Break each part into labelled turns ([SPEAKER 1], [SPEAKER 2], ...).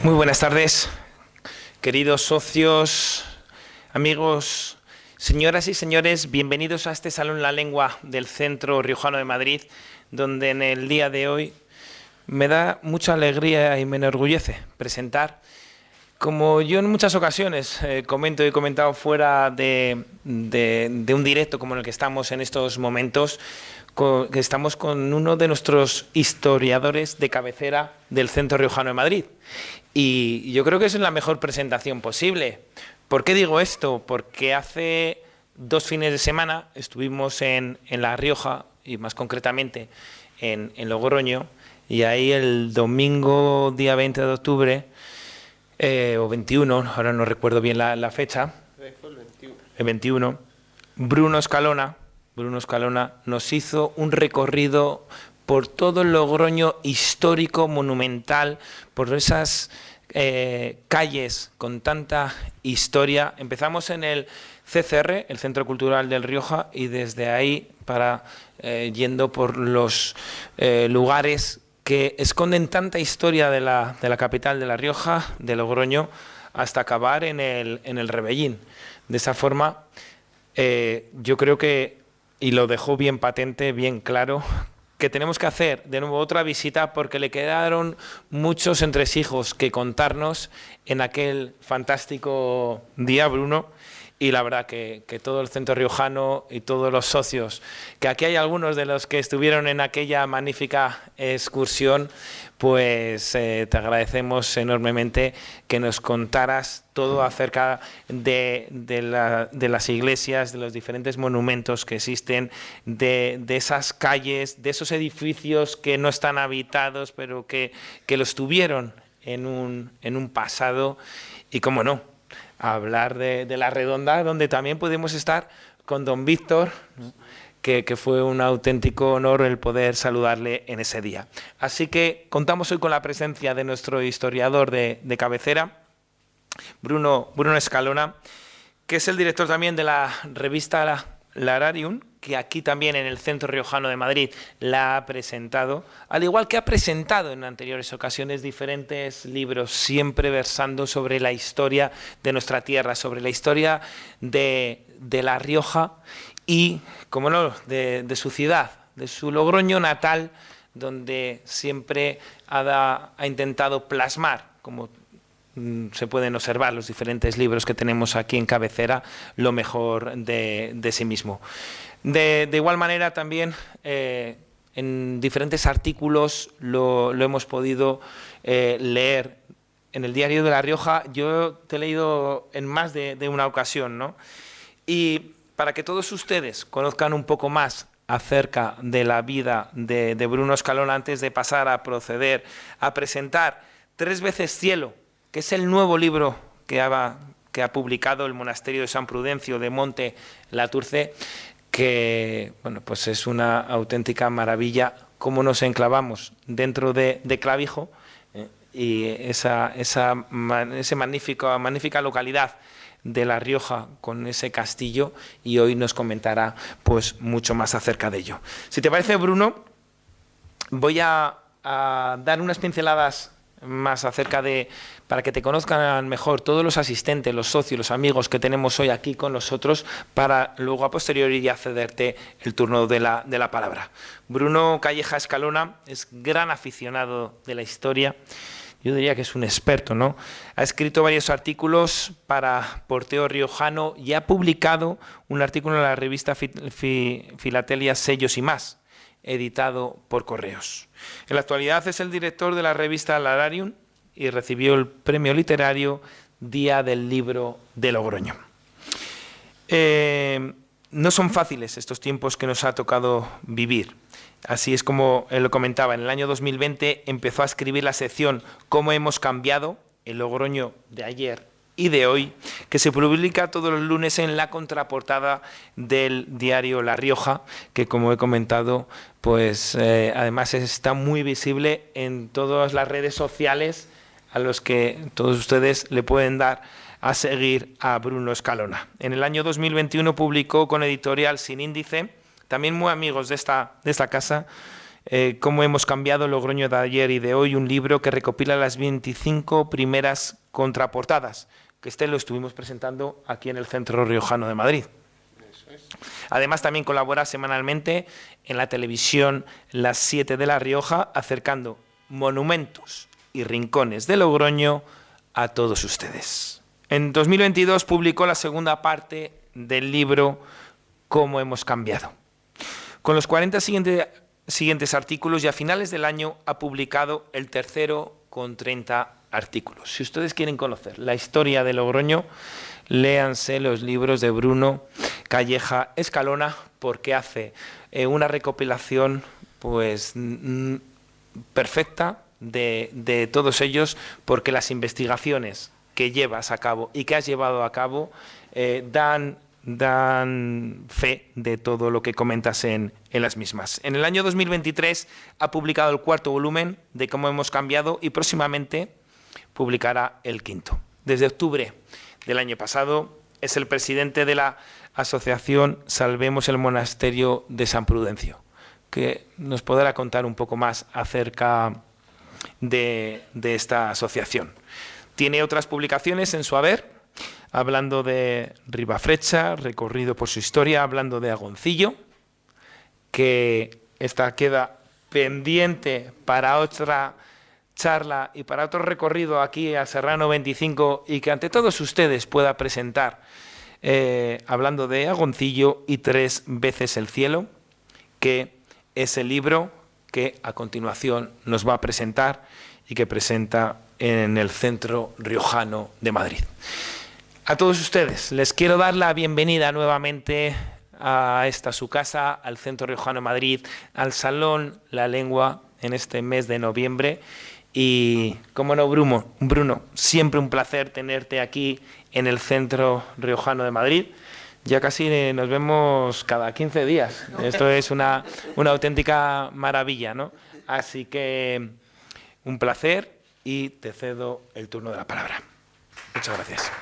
[SPEAKER 1] Muy buenas tardes, queridos socios, amigos, señoras y señores, bienvenidos a este Salón La Lengua del Centro Riojano de Madrid, donde en el día de hoy me da mucha alegría y me enorgullece presentar, como yo en muchas ocasiones comento y he comentado fuera de un directo como en el que estamos en estos momentos, que estamos con uno de nuestros historiadores de cabecera del Centro Riojano de Madrid. Y yo creo que es la mejor presentación posible. ¿Por qué digo esto? Porque hace 2 fines de semana estuvimos en La Rioja, y más concretamente en Logroño, y ahí el domingo día 20 de octubre, o 21, ahora no recuerdo bien la fecha, el 21, Bruno Escalona nos hizo un recorrido por todo el Logroño histórico, monumental, por esas calles con tanta historia. Empezamos en el CCR, el Centro Cultural del Rioja, y desde ahí yendo por los lugares que esconden tanta historia de la capital de La Rioja, de Logroño, hasta acabar en el Rebellín. De esa forma, yo creo que, y lo dejó bien patente, bien claro, que tenemos que hacer de nuevo otra visita porque le quedaron muchos entresijos que contarnos en aquel fantástico día, Bruno, y la verdad que todo el centro riojano y todos los socios, que aquí hay algunos de los que estuvieron en aquella magnífica excursión, pues te agradecemos enormemente que nos contaras todo acerca de las iglesias, de los diferentes monumentos que existen, de esas calles, de esos edificios que no están habitados, pero que los tuvieron en un pasado, y cómo no, hablar de La Redonda, donde también pudimos estar con don Víctor, ¿no? que fue un auténtico honor el poder saludarle en ese día. Así que contamos hoy con la presencia de nuestro historiador de cabecera, Bruno Escalona, que es el director también de la revista Lararium, que aquí también en el Centro Riojano de Madrid la ha presentado, al igual que ha presentado en anteriores ocasiones diferentes libros, siempre versando sobre la historia de nuestra tierra, sobre la historia de La Rioja y, como no, de su ciudad, de su Logroño natal, donde siempre ha intentado plasmar, como se pueden observar los diferentes libros que tenemos aquí en cabecera, lo mejor de sí mismo. De igual manera también en diferentes artículos lo hemos podido leer en el Diario de La Rioja. Yo te he leído en más de una ocasión, ¿no? Y para que todos ustedes conozcan un poco más acerca de la vida de Bruno Escalona, antes de pasar a proceder a presentar 3 veces Cielo, que es el nuevo libro que ha publicado el Monasterio de San Prudencio de Monte Laturce, que bueno, pues es una auténtica maravilla cómo nos enclavamos dentro de Clavijo, y esa magnífica localidad de La Rioja con ese castillo, y hoy nos comentará pues mucho más acerca de ello. Si te parece, Bruno, voy a dar unas pinceladas más acerca para que te conozcan mejor todos los asistentes, los socios, los amigos que tenemos hoy aquí con nosotros, para luego a posteriori ya cederte el turno de la palabra. Bruno Calleja Escalona es gran aficionado de la historia. Yo diría que es un experto, ¿no? Ha escrito varios artículos para Porteo Riojano y ha publicado un artículo en la revista Filatelia Sellos y Más, editado por Correos. En la actualidad es el director de la revista Lararium y recibió el premio literario Día del Libro de Logroño. No son fáciles estos tiempos que nos ha tocado vivir. Así es como él lo comentaba. En el año 2020 empezó a escribir la sección Cómo hemos cambiado, el Logroño de ayer y de hoy, que se publica todos los lunes en la contraportada del diario La Rioja, que, como he comentado, pues además está muy visible en todas las redes sociales, a los que todos ustedes le pueden dar a seguir a Bruno Escalona. En el año 2021 publicó con editorial Sin Índice, también muy amigos de esta casa, Cómo hemos cambiado Logroño de ayer y de hoy, un libro que recopila las 25 primeras contraportadas, que lo estuvimos presentando aquí en el Centro Riojano de Madrid.
[SPEAKER 2] Eso es.
[SPEAKER 1] Además, también colabora semanalmente en la televisión Las 7 de La Rioja, acercando monumentos y rincones de Logroño a todos ustedes. En 2022 publicó la segunda parte del libro Cómo hemos cambiado. Con los 40 siguientes artículos, y a finales del año ha publicado el tercero con 30 artículos. Si ustedes quieren conocer la historia de Logroño, léanse los libros de Bruno Calleja Escalona, porque hace una recopilación pues perfecta de todos ellos, porque las investigaciones que llevas a cabo y que has llevado a cabo dan fe de todo lo que comentas en las mismas. En el año 2023 ha publicado el cuarto volumen de Cómo hemos cambiado y próximamente publicará el quinto. Desde octubre del año pasado es el presidente de la asociación Salvemos el Monasterio de San Prudencio, que nos podrá contar un poco más acerca de esta asociación. Tiene otras publicaciones en su haber, hablando de Ribafrecha, recorrido por su historia, hablando de Agoncillo, que esta queda pendiente para otra charla y para otro recorrido aquí a Serrano 25 y que ante todos ustedes pueda presentar, hablando de Agoncillo y 3 veces el cielo, que es el libro que a continuación nos va a presentar y que presenta en el Centro Riojano de Madrid. A todos ustedes les quiero dar la bienvenida nuevamente a esta su casa, al Centro Riojano de Madrid, al Salón La Lengua en este mes de noviembre. Y, como no, Bruno, siempre un placer tenerte aquí en el Centro Riojano de Madrid. Ya casi nos vemos cada 15 días. Esto es una auténtica maravilla, ¿no? Así que un placer y te cedo el turno de la palabra. Muchas gracias.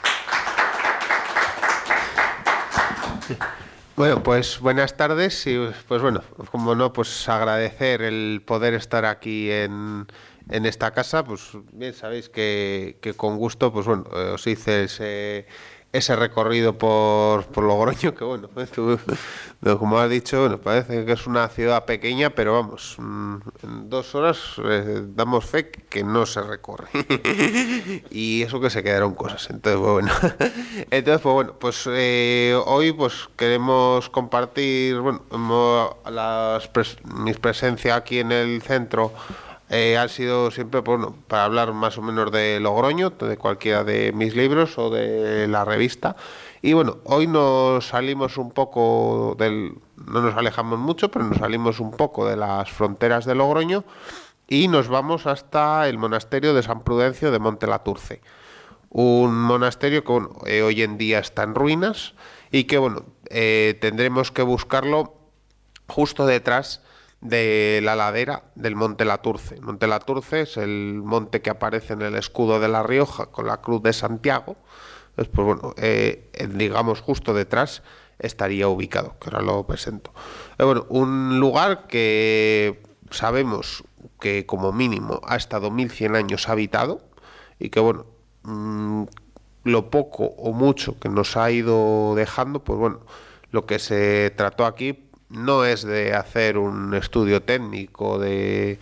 [SPEAKER 2] Bueno, pues buenas tardes y pues bueno, como no, pues agradecer el poder estar aquí en esta casa. Pues bien sabéis que con gusto pues bueno, os hice ese recorrido por Logroño, que bueno, como has dicho, bueno, parece que es una ciudad pequeña, pero vamos, en 2 horas damos fe que no se recorre. Y eso que se quedaron cosas. Entonces, pues hoy pues queremos compartir, bueno, mi presencia aquí en el centro. Ha sido siempre bueno, para hablar más o menos de Logroño, de cualquiera de mis libros o de la revista. Y bueno, hoy nos salimos un poco no nos alejamos mucho, pero nos salimos un poco de las fronteras de Logroño y nos vamos hasta el monasterio de San Prudencio de Montelaturce. Un monasterio que bueno, hoy en día está en ruinas y que bueno, tendremos que buscarlo justo detrás de la ladera del Monte Laturce. Monte Laturce es el monte que aparece en el escudo de La Rioja con la cruz de Santiago. Pues bueno, digamos justo detrás estaría ubicado, que ahora lo presento. Bueno, un lugar que sabemos que como mínimo ha estado 1100 años habitado y que bueno, lo poco o mucho que nos ha ido dejando, pues bueno, lo que se trató aquí no es de hacer un estudio técnico del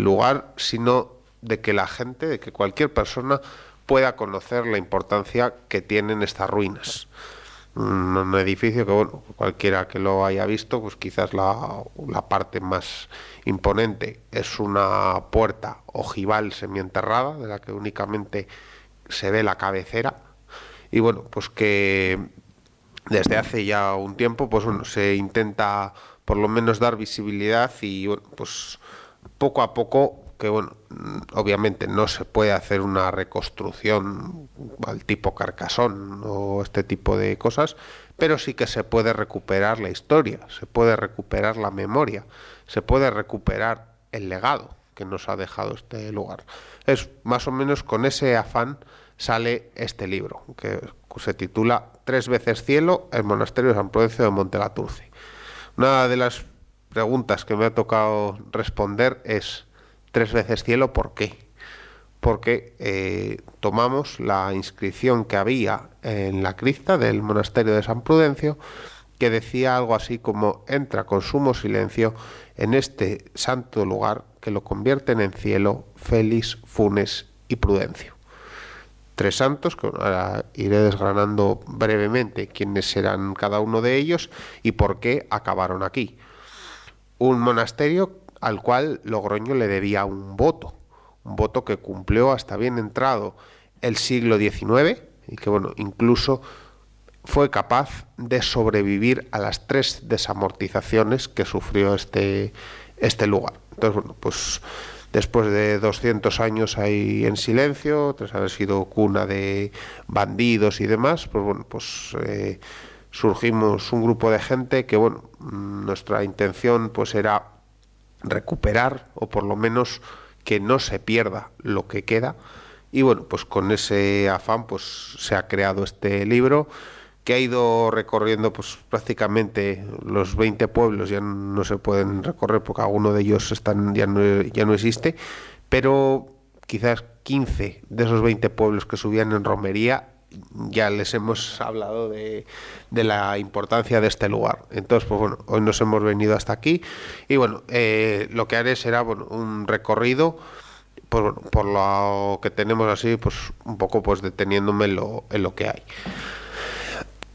[SPEAKER 2] lugar, sino de que la gente, de que cualquier persona pueda conocer la importancia que tienen estas ruinas. Un edificio que, bueno, cualquiera que lo haya visto, pues quizás la parte más imponente es una puerta ojival semienterrada, de la que únicamente se ve la cabecera. Y bueno, pues que desde hace ya un tiempo, pues bueno, se intenta por lo menos dar visibilidad y bueno, pues poco a poco, que bueno, obviamente no se puede hacer una reconstrucción al tipo Carcasón o este tipo de cosas, pero sí que se puede recuperar la historia, se puede recuperar la memoria, se puede recuperar el legado que nos ha dejado este lugar. Es más o menos con ese afán sale este libro, que se titula 3 veces cielo, el monasterio de San Prudencio de Montelaturce. Una de las preguntas que me ha tocado responder es: 3 veces cielo, ¿por qué? Porque tomamos la inscripción que había en la cripta del monasterio de San Prudencio, que decía algo así como: entra con sumo silencio en este santo lugar, que lo convierten en cielo Félix, Funes y Prudencio. 3 santos que ahora iré desgranando brevemente quiénes eran cada uno de ellos y por qué acabaron aquí. Un monasterio al cual Logroño le debía un voto que cumplió hasta bien entrado el siglo XIX, y que bueno, incluso fue capaz de sobrevivir a las 3 desamortizaciones que sufrió este lugar. Entonces, bueno, pues después de 200 años ahí en silencio, tras haber sido cuna de bandidos y demás, pues bueno, surgimos un grupo de gente que, bueno, nuestra intención pues era recuperar, o por lo menos que no se pierda lo que queda. Y bueno, pues con ese afán pues se ha creado este libro, que ha ido recorriendo pues prácticamente los 20 pueblos. Ya no se pueden recorrer porque alguno de ellos ya no existe, pero quizás 15 de esos 20 pueblos que subían en romería ya les hemos hablado de la importancia de este lugar. Entonces, pues bueno, hoy nos hemos venido hasta aquí y bueno, lo que haré será, bueno, un recorrido por lo que tenemos, así pues un poco pues deteniéndome en lo que hay.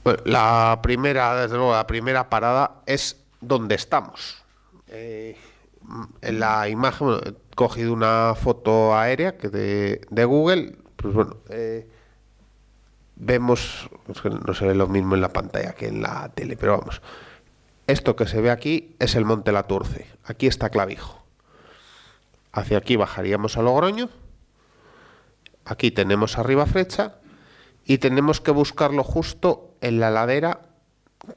[SPEAKER 2] Bueno, desde luego, la primera parada es donde estamos. En la imagen, bueno, he cogido una foto aérea de Google. Pues bueno, vemos, es que no se ve lo mismo en la pantalla que en la tele, pero vamos. Esto que se ve aquí es el Monte Laturce. Aquí está Clavijo. Hacia aquí bajaríamos a Logroño. Aquí tenemos arriba Frecha. Y tenemos que buscarlo justo en la ladera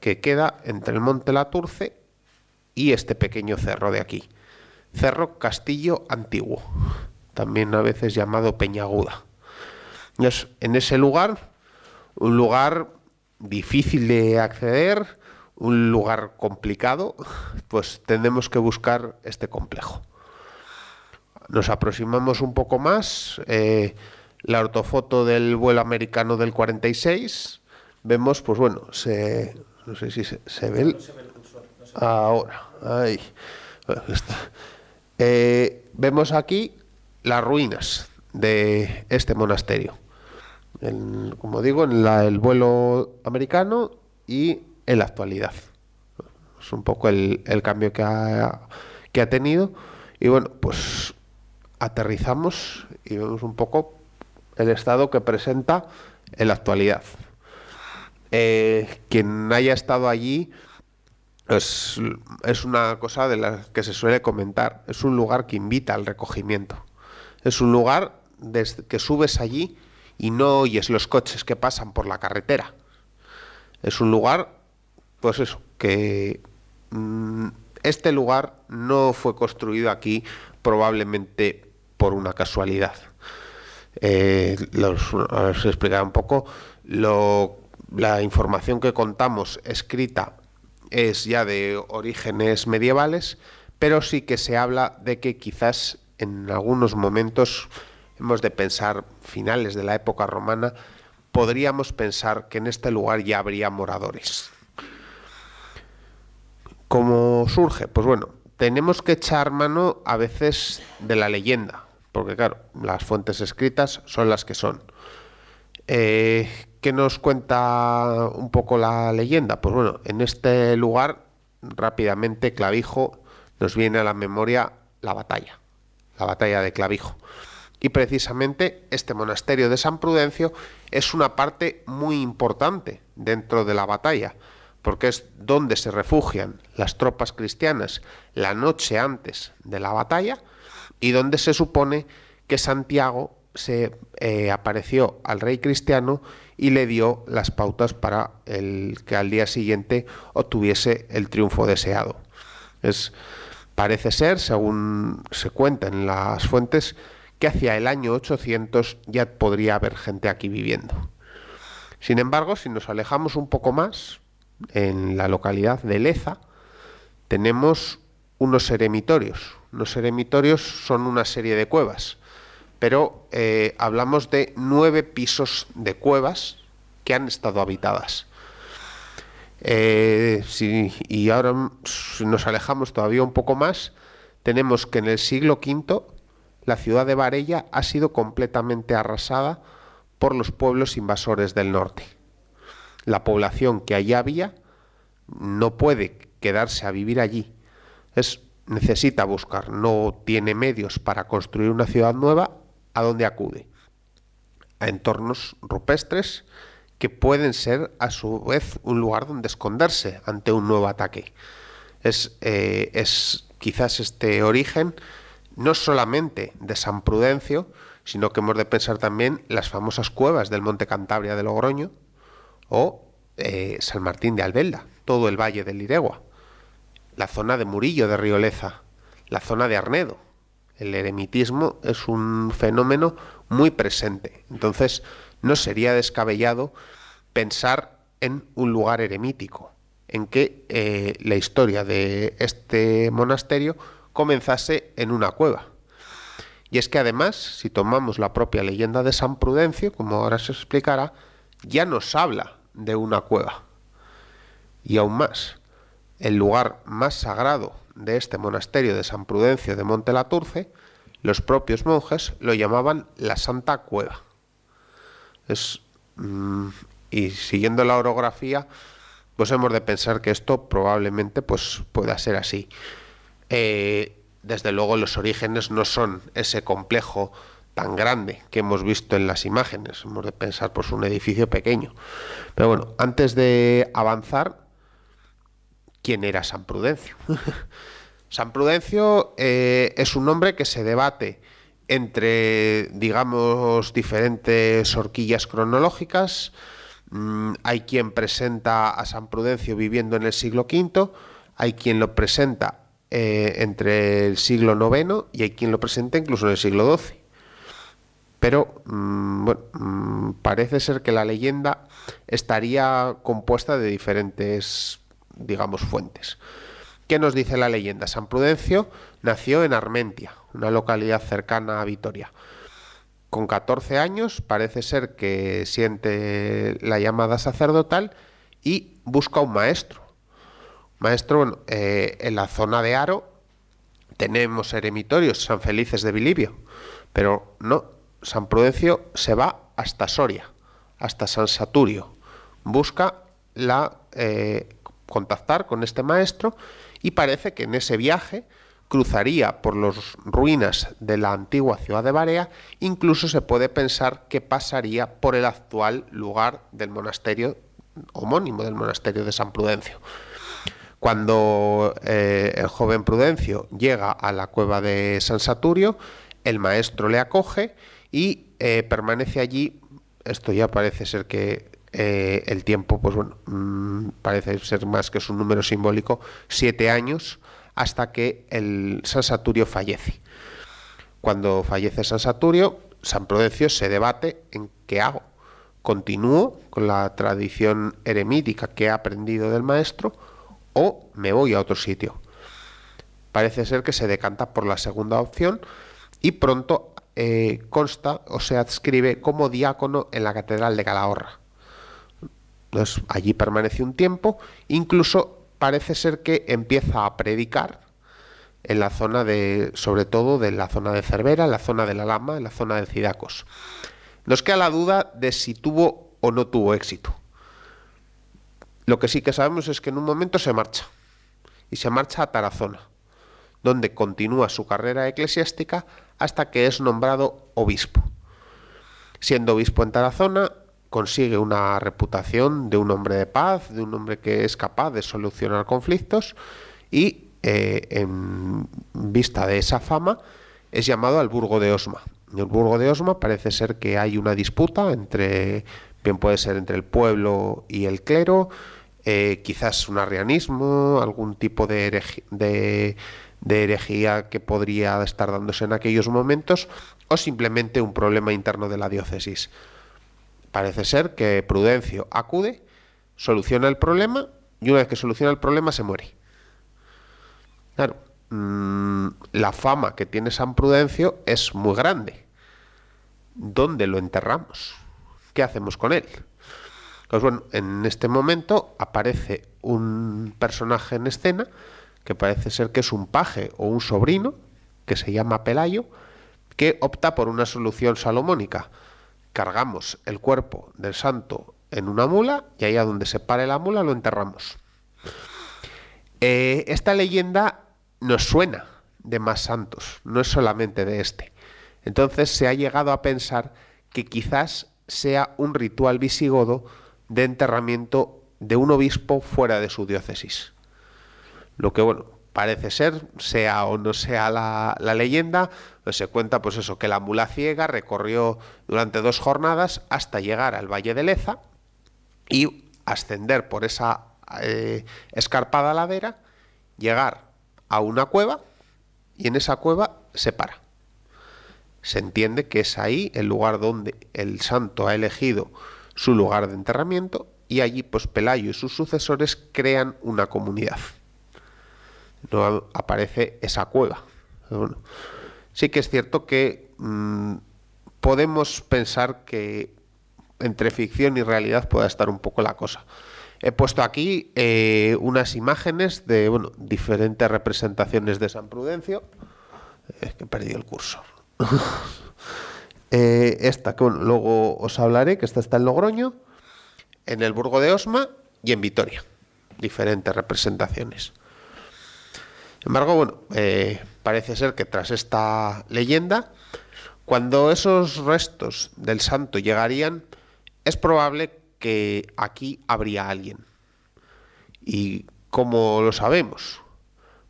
[SPEAKER 2] que queda entre el Monte Laturce y este pequeño cerro de aquí. Cerro Castillo Antiguo, también a veces llamado Peñaguda. Es en ese lugar, un lugar difícil de acceder, un lugar complicado, pues tenemos que buscar este complejo. Nos aproximamos un poco más. La ortofoto del vuelo americano del 46, vemos, pues bueno, no sé si se ve el cursor, ahora, ahí, bueno, está. Vemos aquí las ruinas de este monasterio, como digo, en el vuelo americano y en la actualidad. Es un poco el cambio que ha tenido. Y bueno, pues aterrizamos y vemos un poco el estado que presenta en la actualidad. Quien haya estado allí, es una cosa de la que se suele comentar. Es un lugar que invita al recogimiento. Es un lugar desde que subes allí y no oyes los coches que pasan por la carretera. Es un lugar, pues eso, que este lugar no fue construido aquí probablemente por una casualidad. Os explicaré un poco. La información que contamos escrita es ya de orígenes medievales, pero sí que se habla de que quizás en algunos momentos, hemos de pensar finales de la época romana, podríamos pensar que en este lugar ya habría moradores. ¿Cómo surge? Pues bueno, tenemos que echar mano a veces de la leyenda, porque claro, las fuentes escritas son las que son. ¿Qué nos cuenta un poco la leyenda? Pues bueno, en este lugar, rápidamente, Clavijo, nos viene a la memoria la batalla de Clavijo. Y precisamente este monasterio de San Prudencio es una parte muy importante dentro de la batalla, porque es donde se refugian las tropas cristianas la noche antes de la batalla, y donde se supone que Santiago se apareció al rey cristiano y le dio las pautas para que al día siguiente obtuviese el triunfo deseado. Parece ser, según se cuenta en las fuentes, que hacia el año 800 ya podría haber gente aquí viviendo. Sin embargo, si nos alejamos un poco más, en la localidad de Leza, tenemos unos eremitorios. Los eremitorios son una serie de cuevas, pero hablamos de 9 pisos de cuevas que han estado habitadas. Y ahora, si nos alejamos todavía un poco más, tenemos que en el siglo V la ciudad de Varella ha sido completamente arrasada por los pueblos invasores del norte. La población que allí había no puede quedarse a vivir allí. Necesita buscar, no tiene medios para construir una ciudad nueva. ¿A dónde acude? A entornos rupestres que pueden ser a su vez un lugar donde esconderse ante un nuevo ataque. Es quizás este origen no solamente de San Prudencio, sino que hemos de pensar también las famosas cuevas del Monte Cantabria de Logroño o San Martín de Albelda, todo el valle del Iregua, la zona de Murillo de Rioleza, la zona de Arnedo. El eremitismo es un fenómeno muy presente. Entonces, no sería descabellado pensar en un lugar eremítico, en que la historia de este monasterio comenzase en una cueva. Y es que además, si tomamos la propia leyenda de San Prudencio, como ahora se explicará, ya nos habla de una cueva. Y aún más, el lugar más sagrado de este monasterio de San Prudencio de Montelaturce, los propios monjes lo llamaban la Santa Cueva. Y siguiendo la orografía, pues hemos de pensar que esto probablemente pues pueda ser así. Desde luego los orígenes no son ese complejo tan grande que hemos visto en las imágenes. Hemos de pensar pues un edificio pequeño. Pero bueno, antes de avanzar, ¿quién era San Prudencio? San Prudencio es un nombre que se debate entre, digamos, diferentes horquillas cronológicas. Hay quien presenta a San Prudencio viviendo en el siglo V, hay quien lo presenta entre el siglo IX y hay quien lo presenta incluso en el siglo XII. Pero parece ser que la leyenda estaría compuesta de diferentes, digamos, fuentes. ¿Qué nos dice la leyenda? San Prudencio nació en Armentia, una localidad cercana a Vitoria. Con 14 años parece ser que siente la llamada sacerdotal y busca un maestro. En la zona de Haro tenemos eremitorios, San Felices de Bilibio, pero no, San Prudencio se va hasta Soria, hasta San Saturio. Busca contactar con este maestro y parece que en ese viaje cruzaría por las ruinas de la antigua ciudad de Barea. Incluso se puede pensar que pasaría por el actual lugar del monasterio homónimo, del monasterio de San Prudencio. Cuando el joven Prudencio llega a la cueva de San Saturio, el maestro le acoge y permanece allí. Esto ya parece ser que el tiempo, pues bueno, parece ser más que es un número simbólico, 7 años, hasta que el San Saturio fallece. Cuando fallece San Saturio, San Prudencio se debate en qué hago. ¿Continúo con la tradición eremítica que he aprendido del maestro o me voy a otro sitio? Parece ser que se decanta por la segunda opción y pronto consta o se adscribe como diácono en la Catedral de Calahorra. Entonces, allí permanece un tiempo, incluso parece ser que empieza a predicar en la zona sobre todo de la zona de Cervera, en la zona de la Lama, en la zona de Cidacos. Nos queda la duda de si tuvo o no tuvo éxito. Lo que sí que sabemos es que en un momento se marcha, y se marcha a Tarazona, donde continúa su carrera eclesiástica hasta que es nombrado obispo. Siendo obispo en Tarazona, consigue una reputación de un hombre de paz, de un hombre que es capaz de solucionar conflictos y en vista de esa fama es llamado al Burgo de Osma. En el Burgo de Osma parece ser que hay una disputa bien puede ser entre el pueblo y el clero, quizás un arrianismo, algún tipo de herejía que podría estar dándose en aquellos momentos o simplemente un problema interno de la diócesis. Parece ser que Prudencio acude, soluciona el problema y una vez que soluciona el problema se muere. Claro, la fama que tiene San Prudencio es muy grande. ¿Dónde lo enterramos? ¿Qué hacemos con él? Pues bueno, en este momento aparece un personaje en escena que parece ser que es un paje o un sobrino, que se llama Pelayo, que opta por una solución salomónica. Cargamos el cuerpo del santo en una mula y ahí a donde se pare la mula lo enterramos. Esta leyenda nos suena de más santos, no es solamente de este. Entonces se ha llegado a pensar que quizás sea un ritual visigodo de enterramiento de un obispo fuera de su diócesis. Lo que, bueno, parece ser, sea o no sea la leyenda, pues se cuenta pues eso, que la mula ciega recorrió durante 2 jornadas hasta llegar al Valle de Leza y ascender por esa escarpada ladera, llegar a una cueva y en esa cueva se para. Se entiende que es ahí el lugar donde el santo ha elegido su lugar de enterramiento y allí pues Pelayo y sus sucesores crean una comunidad. No aparece esa cueva. Bueno, sí que es cierto que podemos pensar que entre ficción y realidad pueda estar un poco la cosa. He puesto aquí unas imágenes de diferentes representaciones de San Prudencio. Es que he perdido el cursor. Esta que luego os hablaré, que esta está en Logroño, en el Burgo de Osma y en Vitoria. Diferentes representaciones. Sin embargo, parece ser que tras esta leyenda, cuando esos restos del santo llegarían, es probable que aquí habría alguien. ¿Y cómo lo sabemos?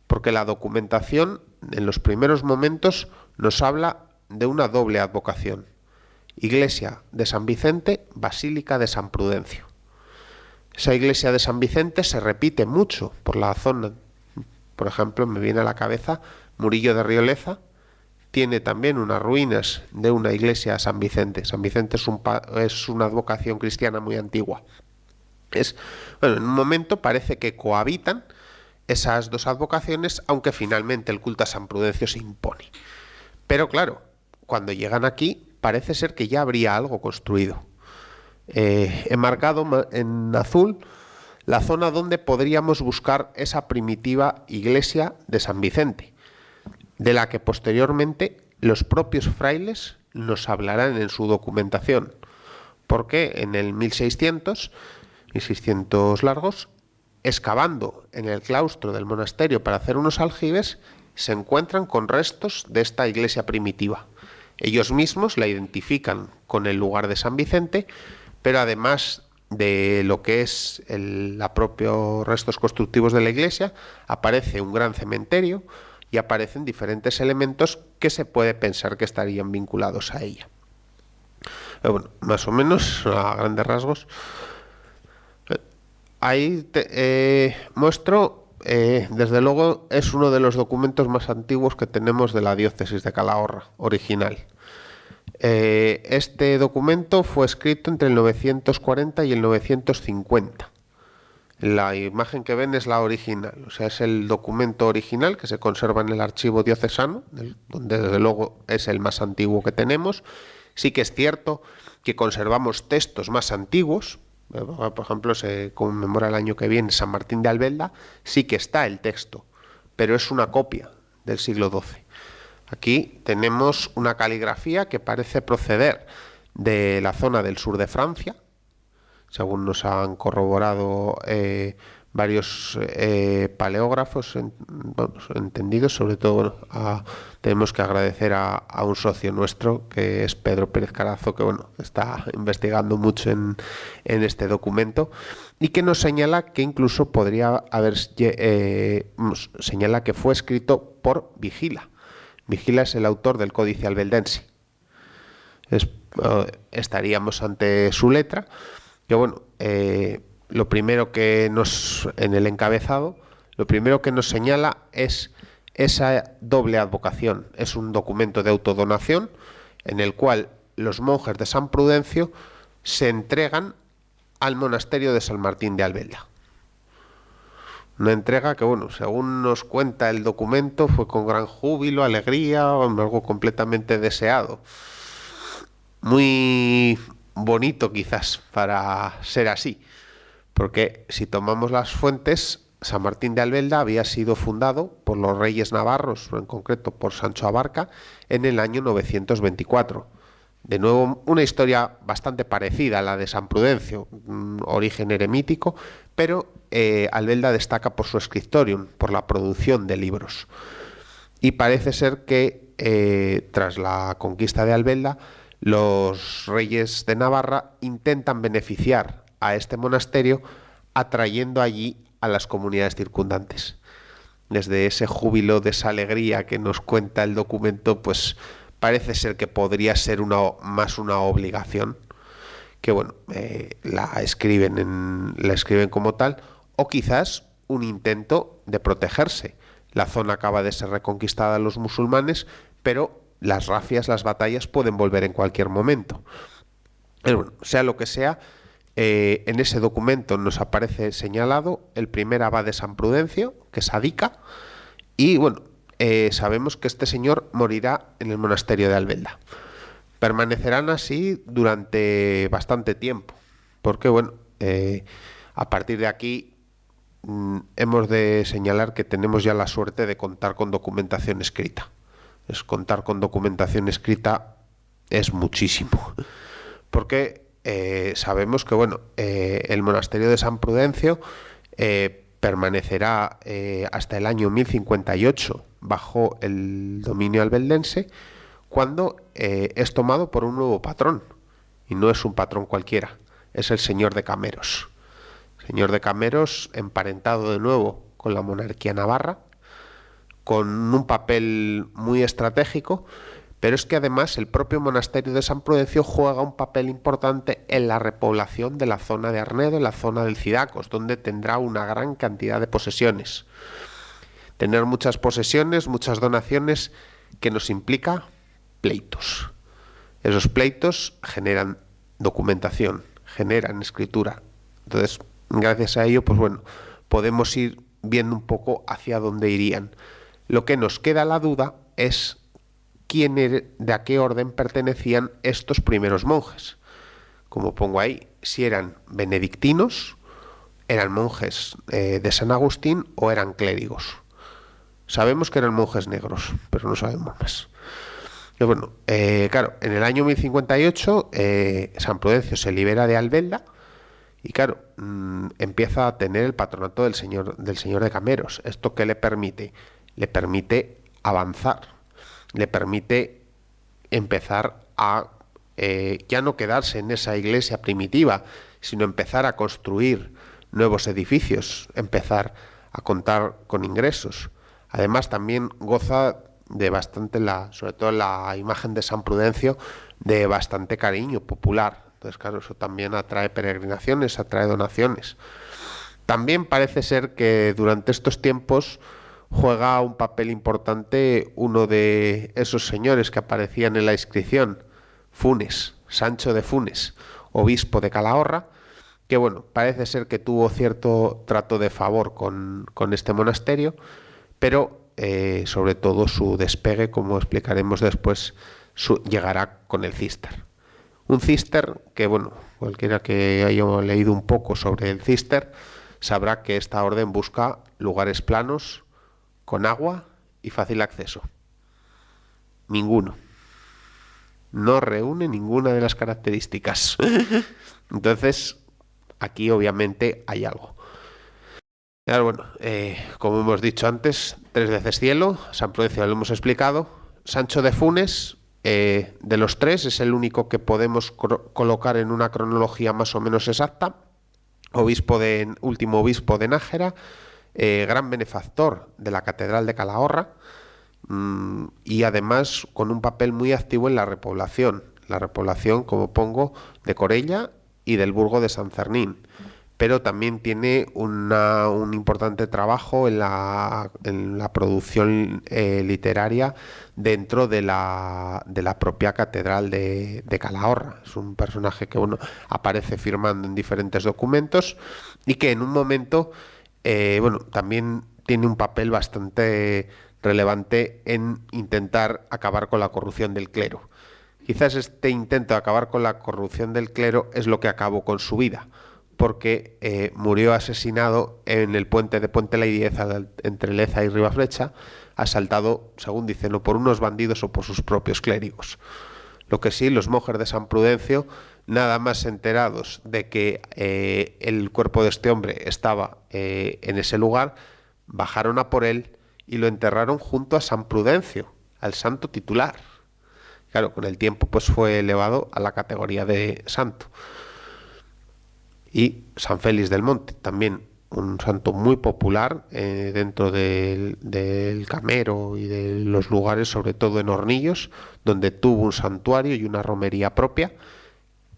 [SPEAKER 2] Porque la documentación en los primeros momentos nos habla de una doble advocación: Iglesia de San Vicente, Basílica de San Prudencio. Esa iglesia de San Vicente se repite mucho por la zona. Por ejemplo, me viene a la cabeza Murillo de Rioleza, tiene también unas ruinas de una iglesia a San Vicente. San Vicente es una advocación cristiana muy antigua. En un momento parece que cohabitan esas 2 advocaciones, aunque finalmente el culto a San Prudencio se impone. Pero claro, cuando llegan aquí parece ser que ya habría algo construido. He marcado en azul la zona donde podríamos buscar esa primitiva iglesia de San Vicente, de la que posteriormente los propios frailes nos hablarán en su documentación, porque en el 1600 largos, excavando en el claustro del monasterio para hacer unos aljibes, se encuentran con restos de esta iglesia primitiva. Ellos mismos la identifican con el lugar de San Vicente, pero además de lo que es los propios restos constructivos de la iglesia, aparece un gran cementerio y aparecen diferentes elementos que se puede pensar que estarían vinculados a ella. Más o menos, a grandes rasgos. Ahí muestro, desde luego, es uno de los documentos más antiguos que tenemos de la diócesis de Calahorra, original. Este documento fue escrito entre el 940 y el 950. La imagen que ven es la original, o sea, es el documento original que se conserva en el archivo diocesano, donde desde luego es el más antiguo que tenemos. Sí que es cierto que conservamos textos más antiguos. Por ejemplo, se conmemora el año que viene San Martín de Albelda, sí que está el texto, pero es una copia del siglo XII. Aquí tenemos una caligrafía que parece proceder de la zona del sur de Francia, según nos han corroborado varios paleógrafos entendidos. Sobre todo tenemos que agradecer a un socio nuestro, que es Pedro Pérez Carazo, que está investigando mucho en este documento, y que nos señala que incluso podría haber señala que fue escrito por Vigila. Vigila es el autor del Códice Albeldense. Estaríamos ante su letra. Que lo primero que en el encabezado, lo primero que nos señala es esa doble advocación. Es un documento de autodonación en el cual los monjes de San Prudencio se entregan al monasterio de San Martín de Albelda. Una entrega que, bueno, según nos cuenta el documento, fue con gran júbilo, alegría, algo completamente deseado. Muy bonito quizás para ser así, porque si tomamos las fuentes, San Martín de Albelda había sido fundado por los reyes navarros, en concreto por Sancho Abarca, en el año 924. De nuevo, una historia bastante parecida a la de San Prudencio, un origen eremítico, pero Albelda destaca por su scriptorium, por la producción de libros. Y parece ser que tras la conquista de Albelda, los reyes de Navarra intentan beneficiar a este monasterio atrayendo allí a las comunidades circundantes. Desde ese júbilo, de esa alegría que nos cuenta el documento, pues parece ser que podría ser más una obligación, que bueno, la escriben como tal, o quizás un intento de protegerse. La zona acaba de ser reconquistada a los musulmanes, pero las rafias, las batallas pueden volver en cualquier momento. Pero bueno, sea lo que sea, en ese documento nos aparece señalado el primer abad de San Prudencio, que es Adica, y bueno, sabemos que este señor morirá en el monasterio de Albelda. Permanecerán así durante bastante tiempo, porque bueno, a partir de aquí hemos de señalar que tenemos ya la suerte de contar con documentación escrita. Contar con documentación escrita es muchísimo, porque sabemos que bueno, el monasterio de San Prudencio permanecerá hasta el año 1058 bajo el dominio albeldense, cuando es tomado por un nuevo patrón, y no es un patrón cualquiera, es el señor de Cameros. Señor de Cameros, emparentado de nuevo con la monarquía navarra, con un papel muy estratégico, pero es que además el propio monasterio de San Prudencio juega un papel importante en la repoblación de la zona de Arnedo, en la zona del Cidacos, donde tendrá una gran cantidad de posesiones. Tener muchas posesiones, muchas donaciones, que nos implica pleitos. Esos pleitos generan documentación, generan escritura. Entonces, gracias a ello, pues bueno, podemos ir viendo un poco hacia dónde irían. Lo que nos queda la duda es de a qué orden pertenecían estos primeros monjes. Como pongo ahí, si eran benedictinos, eran monjes de San Agustín o eran clérigos. Sabemos que eran monjes negros, pero no sabemos más. Y bueno, claro, en el año 1058 San Prudencio se libera de Albelda y claro, empieza a tener el patronato del señor de Cameros. ¿Esto qué le permite? Le permite avanzar, le permite empezar a ya no quedarse en esa iglesia primitiva, sino empezar a construir nuevos edificios, empezar a contar con ingresos. Además, también goza de bastante, sobre todo la imagen de San Prudencio, de bastante cariño popular. Entonces, claro, eso también atrae peregrinaciones, atrae donaciones. También parece ser que durante estos tiempos juega un papel importante uno de esos señores que aparecían en la inscripción, Funes, Sancho de Funes, obispo de Calahorra, que bueno, parece ser que tuvo cierto trato de favor con este monasterio, pero sobre todo su despegue, como explicaremos después, llegará con el Císter. Un Císter que, bueno, cualquiera que haya leído un poco sobre el Císter sabrá que esta orden busca lugares planos, con agua y fácil acceso. Ninguno. No reúne ninguna de las características. Entonces, aquí obviamente hay algo. Ahora, bueno, como hemos dicho antes, 3 veces cielo, San Prudencio lo hemos explicado. Sancho de Funes, de los 3, es el único que podemos colocar en una cronología más o menos exacta. Último obispo de Nájera, gran benefactor de la Catedral de Calahorra, y además con un papel muy activo en la repoblación, como pongo, de Corella y del Burgo de San Fernín. Pero también tiene un importante trabajo en la producción literaria dentro de la propia Catedral de Calahorra. Es un personaje que bueno, aparece firmando en diferentes documentos y que en un momento bueno, también tiene un papel bastante relevante en intentar acabar con la corrupción del clero. Quizás este intento de acabar con la corrupción del clero es lo que acabó con su vida, porque murió asesinado en el puente de Puente la Irieza entre Leza y Ribaflecha, asaltado, según dicen, o por unos bandidos o por sus propios clérigos. Lo que sí, los monjes de San Prudencio, nada más enterados de que el cuerpo de este hombre estaba en ese lugar, bajaron a por él y lo enterraron junto a San Prudencio, al santo titular. Claro, con el tiempo pues fue elevado a la categoría de santo. Y San Félix del Monte, también un santo muy popular dentro del Camero y de los lugares, sobre todo en Hornillos, donde tuvo un santuario y una romería propia,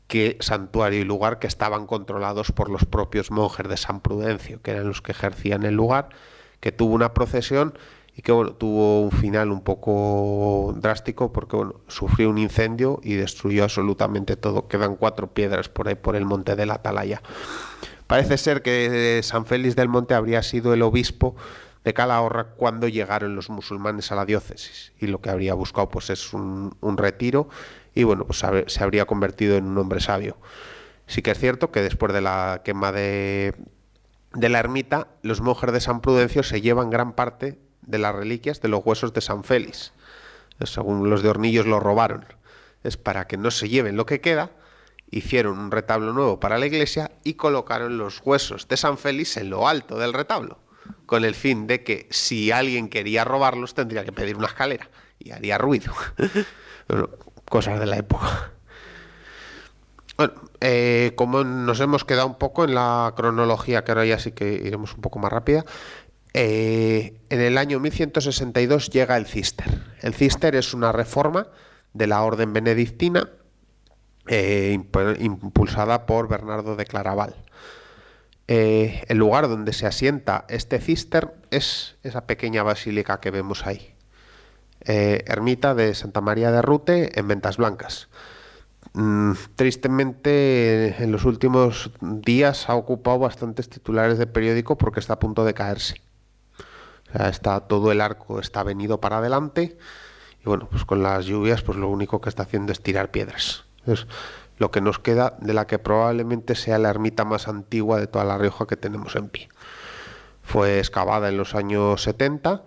[SPEAKER 2] que santuario y lugar que estaban controlados por los propios monjes de San Prudencio, que eran los que ejercían el lugar, que tuvo una procesión y que bueno, tuvo un final un poco drástico porque bueno, sufrió un incendio y destruyó absolutamente todo. Quedan 4 piedras por ahí por el monte de la Atalaya. Parece ser que San Félix del Monte habría sido el obispo de Calahorra cuando llegaron los musulmanes a la diócesis, y lo que habría buscado pues es un retiro y bueno, pues se habría convertido en un hombre sabio. Sí que es cierto que después de la quema de la ermita, los monjes de San Prudencio se llevan gran parte de las reliquias de los huesos de San Félix. Según los de Hornillos lo robaron. Es para que no se lleven lo que queda, hicieron un retablo nuevo para la iglesia y colocaron los huesos de San Félix en lo alto del retablo, con el fin de que si alguien quería robarlos tendría que pedir una escalera y haría ruido. Bueno, cosas de la época. Bueno, como nos hemos quedado un poco en la cronología, que ahora ya sí que iremos un poco más rápida, en el año 1162 llega el Císter. El Císter es una reforma de la orden benedictina impulsada por Bernardo de Claraval. El lugar donde se asienta este Císter es esa pequeña basílica que vemos ahí, ermita de Santa María de Rute en Ventas Blancas. Tristemente en los últimos días ha ocupado bastantes titulares de periódico porque está a punto de caerse. O sea, todo el arco está venido para adelante y bueno, pues con las lluvias pues lo único que está haciendo es tirar piedras. Es lo que nos queda de la que probablemente sea la ermita más antigua de toda La Rioja que tenemos en pie. Fue excavada en los años 70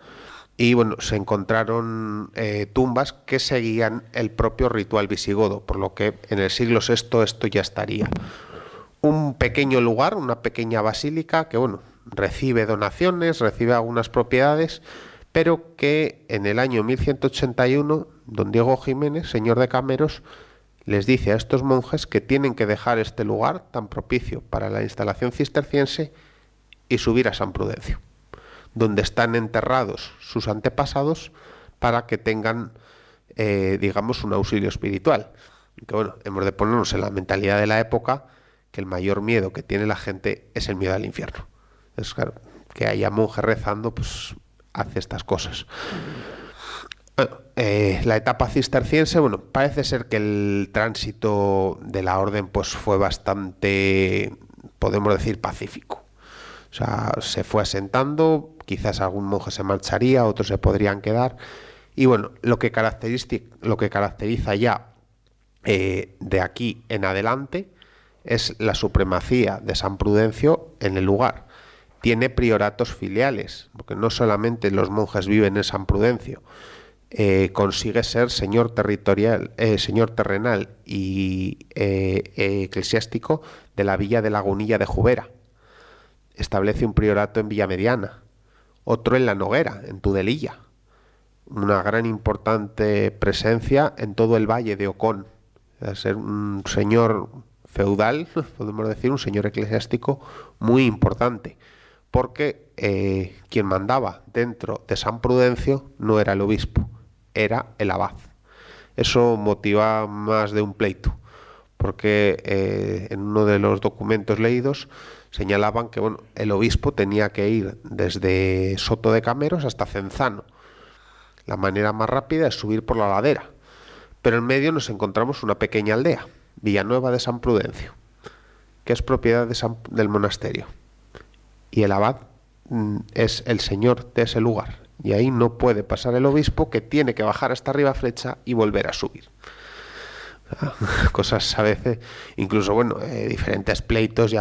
[SPEAKER 2] y bueno, se encontraron tumbas que seguían el propio ritual visigodo, por lo que en el siglo VI esto ya estaría. Un pequeño lugar, una pequeña basílica que bueno, recibe donaciones, recibe algunas propiedades, pero que en el año 1181 don Diego Jiménez, señor de Cameros, les dice a estos monjes que tienen que dejar este lugar tan propicio para la instalación cisterciense y subir a San Prudencio, donde están enterrados sus antepasados, para que tengan, digamos, un auxilio espiritual. Que bueno, hemos de ponernos en la mentalidad de la época, que el mayor miedo que tiene la gente es el miedo al infierno. Es claro, que haya monjes rezando, pues hace estas cosas. Bueno, la etapa cisterciense, bueno, parece ser que el tránsito de la orden pues fue bastante, podemos decir, pacífico. O sea, se fue asentando, quizás algún monje se marcharía, otros se podrían quedar. Y bueno, lo que caracteriza ya de aquí en adelante es la supremacía de San Prudencio en el lugar. Tiene prioratos filiales, porque no solamente los monjes viven en San Prudencio, consigue ser señor territorial, señor terrenal y eclesiástico de la villa de Lagunilla de Jubera. Establece un priorato en Villamediana, otro en La Noguera, en Tudelilla, una gran importante presencia en todo el valle de Ocón. Ser un señor feudal, podemos decir, un señor eclesiástico muy importante, porque quien mandaba dentro de San Prudencio no era el obispo, era el abad. Eso motiva más de un pleito, porque en uno de los documentos leídos señalaban que bueno, el obispo tenía que ir desde Soto de Cameros hasta Cenzano. La manera más rápida es subir por la ladera, pero en medio nos encontramos una pequeña aldea, Villanueva de San Prudencio, que es propiedad del monasterio. Y el abad es el señor de ese lugar. Y ahí no puede pasar el obispo, que tiene que bajar hasta arriba flecha y volver a subir. Cosas a veces, incluso diferentes pleitos.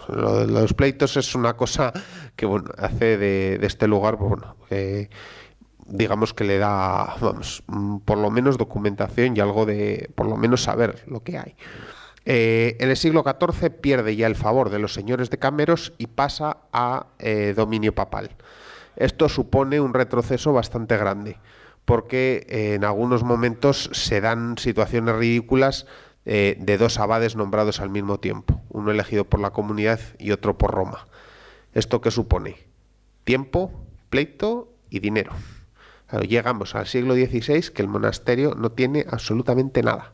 [SPEAKER 2] Los pleitos es una cosa que hace de este lugar, que digamos que le da, por lo menos documentación y algo de, por lo menos saber lo que hay. En el siglo XIV pierde ya el favor de los señores de Cameros y pasa a dominio papal. Esto supone un retroceso bastante grande, porque en algunos momentos se dan situaciones ridículas de dos abades nombrados al mismo tiempo, uno elegido por la comunidad y otro por Roma. ¿Esto qué supone? Tiempo, pleito y dinero. Claro, llegamos al siglo XVI, que el monasterio no tiene absolutamente nada.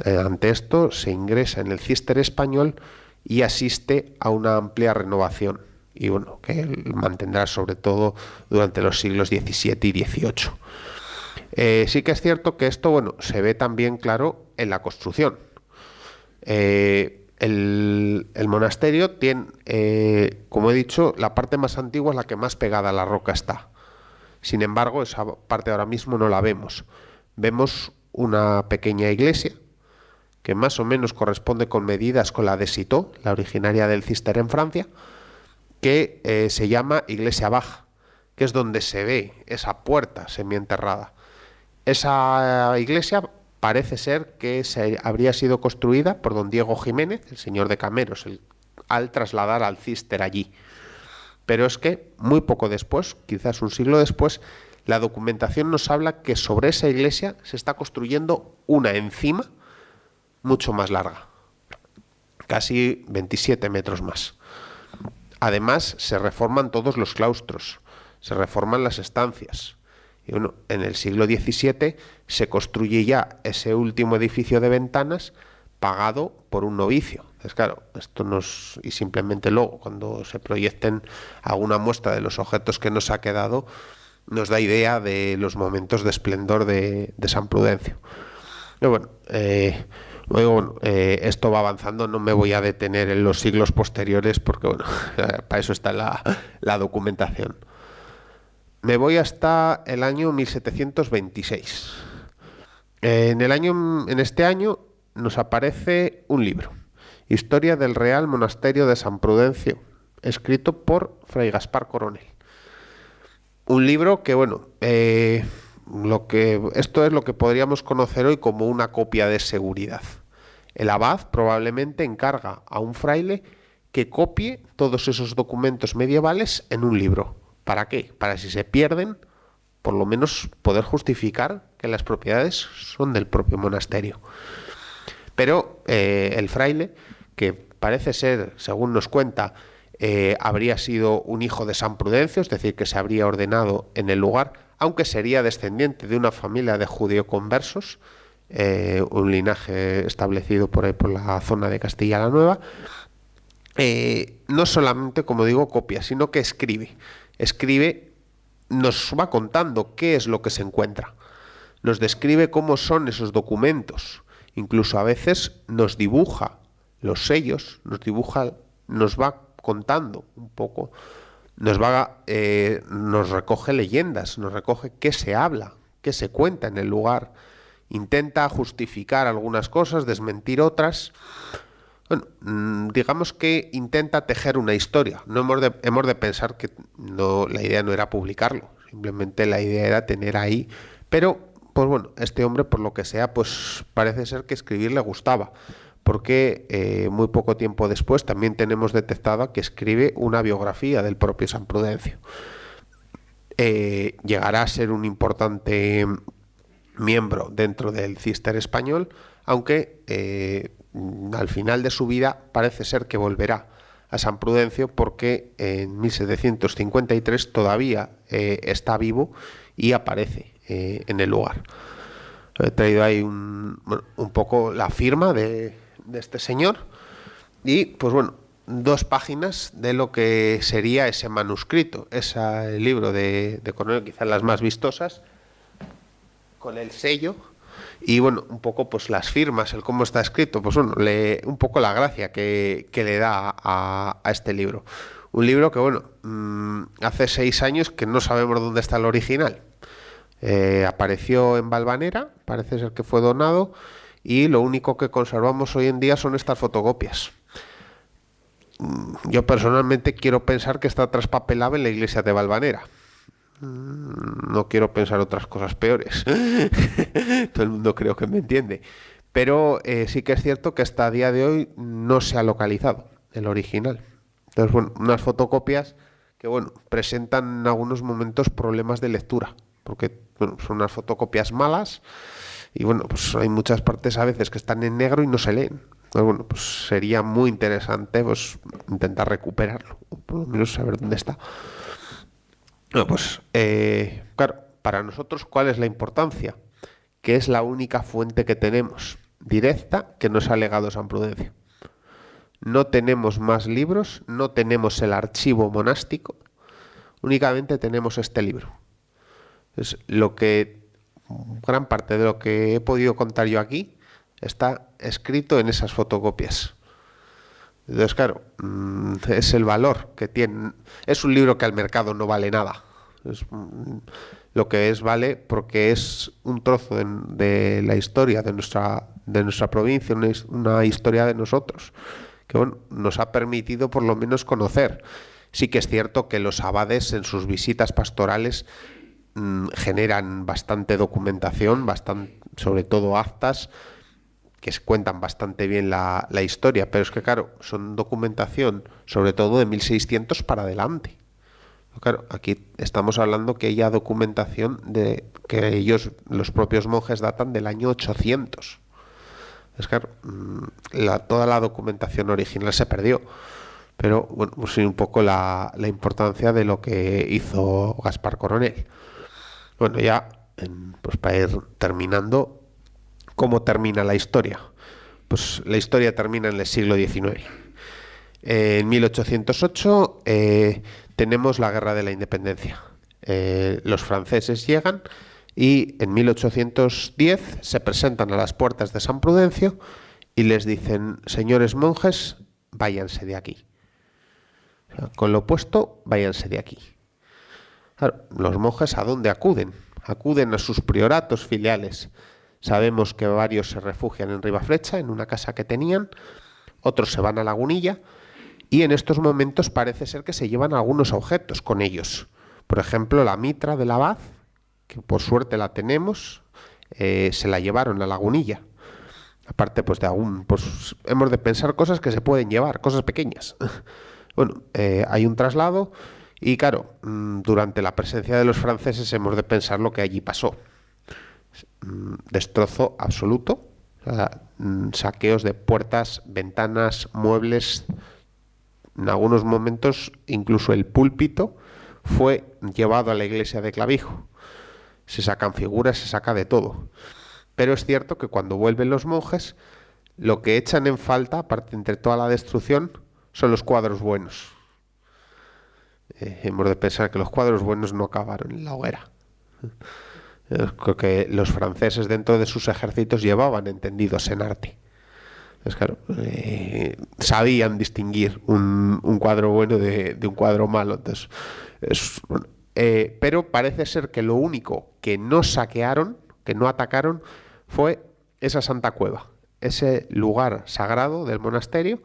[SPEAKER 2] Ante esto se ingresa en el Císter español y asiste a una amplia renovación, y que él mantendrá sobre todo durante los siglos XVII y XVIII. Sí que es cierto que esto se ve también claro en la construcción. El monasterio tiene, como he dicho, la parte más antigua es la que más pegada a la roca está. Sin embargo, esa parte ahora mismo no la vemos. Vemos una pequeña iglesia que más o menos corresponde con medidas con la de Citeaux, la originaria del Císter en Francia, que se llama Iglesia Baja, que es donde se ve esa puerta semienterrada. Esa iglesia parece ser que habría sido construida por don Diego Jiménez, el señor de Cameros, al trasladar al Císter allí. Pero es que muy poco después, quizás un siglo después, la documentación nos habla que sobre esa iglesia se está construyendo una encima mucho más larga, casi 27 metros más. Además, se reforman todos los claustros, se reforman las estancias. Y en el siglo XVII se construye ya ese último edificio de ventanas pagado por un novicio. Entonces, claro, y simplemente luego, cuando se proyecten alguna muestra de los objetos que nos ha quedado, nos da idea de los momentos de esplendor de San Prudencio. Pero esto va avanzando, no me voy a detener en los siglos posteriores porque para eso está la documentación. Me voy hasta el año 1726. En este año nos aparece un libro, Historia del Real Monasterio de San Prudencio, escrito por Fray Gaspar Coronel. Un libro que, esto es lo que podríamos conocer hoy como una copia de seguridad. El abad probablemente encarga a un fraile que copie todos esos documentos medievales en un libro. ¿Para qué? Para si se pierden, por lo menos poder justificar que las propiedades son del propio monasterio. Pero el fraile, que parece ser, según nos cuenta, habría sido un hijo de San Prudencio, es decir, que se habría ordenado en el lugar, aunque sería descendiente de una familia de judeoconversos, un linaje establecido por ahí por la zona de Castilla la Nueva. No solamente, como digo, copia, sino que escribe, nos va contando qué es lo que se encuentra, nos describe cómo son esos documentos, incluso a veces nos dibuja los sellos, nos va contando un poco, nos recoge leyendas, nos recoge qué se habla, qué se cuenta en el lugar, intenta justificar algunas cosas, desmentir otras. Digamos que intenta tejer una historia. No hemos de pensar que la idea no era publicarlo, simplemente la idea era tener ahí. Pero, este hombre, por lo que sea, pues parece ser que escribir le gustaba, porque muy poco tiempo después también tenemos detectada que escribe una biografía del propio San Prudencio. Llegará a ser un importante miembro dentro del Císter español, aunque al final de su vida parece ser que volverá a San Prudencio, porque en 1753 todavía está vivo y aparece en el lugar. He traído ahí un poco la firma de este señor y 2 páginas de lo que sería ese manuscrito, ese libro de Coronel, quizás las más vistosas, con el sello. Y un poco las firmas, el cómo está escrito, un poco la gracia que le da a este libro. Un libro que hace 6 años que no sabemos dónde está el original. Apareció en Valvanera, parece ser que fue donado, y lo único que conservamos hoy en día son estas fotocopias. Yo personalmente quiero pensar que está traspapelado en la iglesia de Valvanera. No quiero pensar otras cosas peores. Todo el mundo creo que me entiende. Pero sí que es cierto que hasta a día de hoy no se ha localizado el original. Entonces, bueno, unas fotocopias que, bueno, presentan en algunos momentos problemas de lectura, porque, bueno, son unas fotocopias malas y, bueno, pues hay muchas partes a veces que están en negro y no se leen. Entonces, bueno, pues sería muy interesante, pues, intentar recuperarlo, o por lo menos saber dónde está. Bueno, pues, claro, para nosotros, ¿cuál es la importancia? Que es la única fuente que tenemos directa que nos ha legado San Prudencio. No tenemos más libros, no tenemos el archivo monástico, únicamente tenemos este libro. Es gran parte de lo que he podido contar yo aquí está escrito en esas fotocopias. Entonces, claro, es el valor que tiene. Es un libro que al mercado no vale nada. Lo que vale porque es un trozo de la historia de nuestra provincia, una historia de nosotros, que, bueno, nos ha permitido por lo menos conocer. Sí que es cierto que los abades en sus visitas pastorales generan bastante documentación, sobre todo actas, que cuentan bastante bien la historia, pero es que, claro, son documentación sobre todo de 1600 para adelante. Claro, aquí estamos hablando que hay documentación de que los propios monjes, datan del año 800. Es claro, toda la documentación original se perdió. Pero, bueno, pues sí, un poco la importancia de lo que hizo Gaspar Coronel. Bueno, ya, pues para ir terminando, ¿cómo termina la historia? Pues la historia termina en el siglo XIX. En 1808 tenemos la Guerra de la Independencia. Los franceses llegan y en 1810 se presentan a las puertas de San Prudencio y les dicen: señores monjes, váyanse de aquí. O sea, con lo opuesto, váyanse de aquí. Claro, los monjes, ¿a dónde acuden? Acuden a sus prioratos filiales. Sabemos que varios se refugian en Ribaflecha, en una casa que tenían, otros se van a Lagunilla, y en estos momentos parece ser que se llevan algunos objetos con ellos. Por ejemplo, la mitra del abad, que por suerte la tenemos, se la llevaron a Lagunilla. Aparte, pues pues hemos de pensar cosas que se pueden llevar, cosas pequeñas. Bueno, hay un traslado y, claro, durante la presencia de los franceses hemos de pensar lo que allí pasó. Destrozo absoluto, o sea, saqueos de puertas, ventanas, muebles. En algunos momentos incluso el púlpito fue llevado a la iglesia de Clavijo. Se sacan figuras, se saca de todo. Pero es cierto que cuando vuelven los monjes, lo que echan en falta, aparte entre toda la destrucción, son los cuadros buenos. Hemos de pensar que los cuadros buenos no acabaron en la hoguera. Creo que los franceses dentro de sus ejércitos llevaban entendidos en arte. Pues claro, sabían distinguir un cuadro bueno de un cuadro malo. Entonces, bueno, pero parece ser que lo único que no saquearon, que no atacaron, fue esa Santa Cueva, ese lugar sagrado del monasterio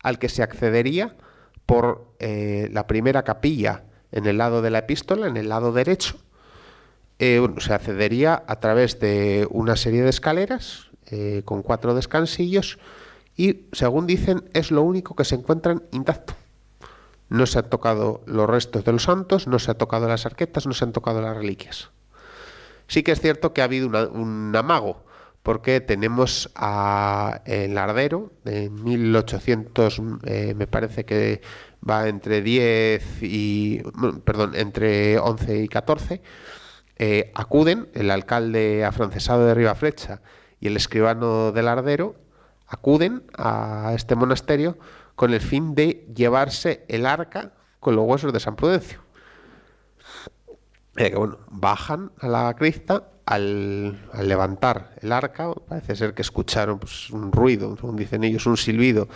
[SPEAKER 2] al que se accedería por la primera capilla en el lado de la epístola, en el lado derecho. Bueno, se accedería a través de una serie de escaleras con 4 descansillos y, según dicen, es lo único que se encuentran intacto. No se han tocado los restos de los santos, no se han tocado las arquetas, no se han tocado las reliquias. Sí que es cierto que ha habido un amago, porque tenemos el Lardero en 1800, me parece que va entre 11 y 14. Acuden el alcalde afrancesado de Ribaflecha y el escribano del Lardero, acuden a este monasterio con el fin de llevarse el arca con los huesos de San Prudencio. Bueno, bajan a la cripta. Al levantar el arca, parece ser que escucharon, pues, un ruido, según dicen ellos, un silbido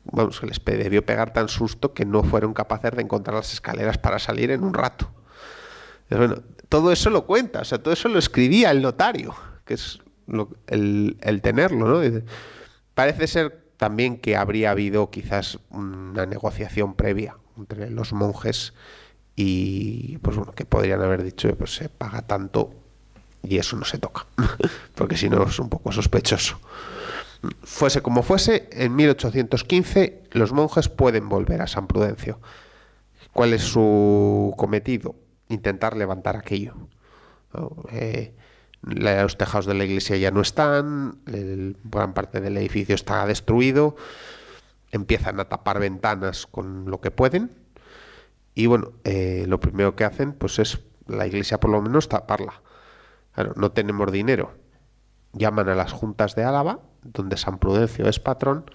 [SPEAKER 2] vamos, que les debió pegar tan susto que no fueron capaces de encontrar las escaleras para salir en un rato. Pero bueno, todo eso lo cuenta, o sea, todo eso lo escribía el notario, que es el tenerlo, ¿no? Dice, parece ser también que habría habido quizás una negociación previa entre los monjes y pues bueno, que podrían haber dicho, pues se paga tanto y eso no se toca, porque si no es un poco sospechoso. Fuese como fuese, en 1815 los monjes pueden volver a San Prudencio. ¿Cuál es su cometido? Intentar levantar aquello. ¿No? Los tejados de la iglesia ya no están, gran parte del edificio está destruido, empiezan a tapar ventanas con lo que pueden y bueno, lo primero que hacen pues es la iglesia por lo menos taparla. Claro, no tenemos dinero. Llaman a las juntas de Álava, donde San Prudencio es patrón,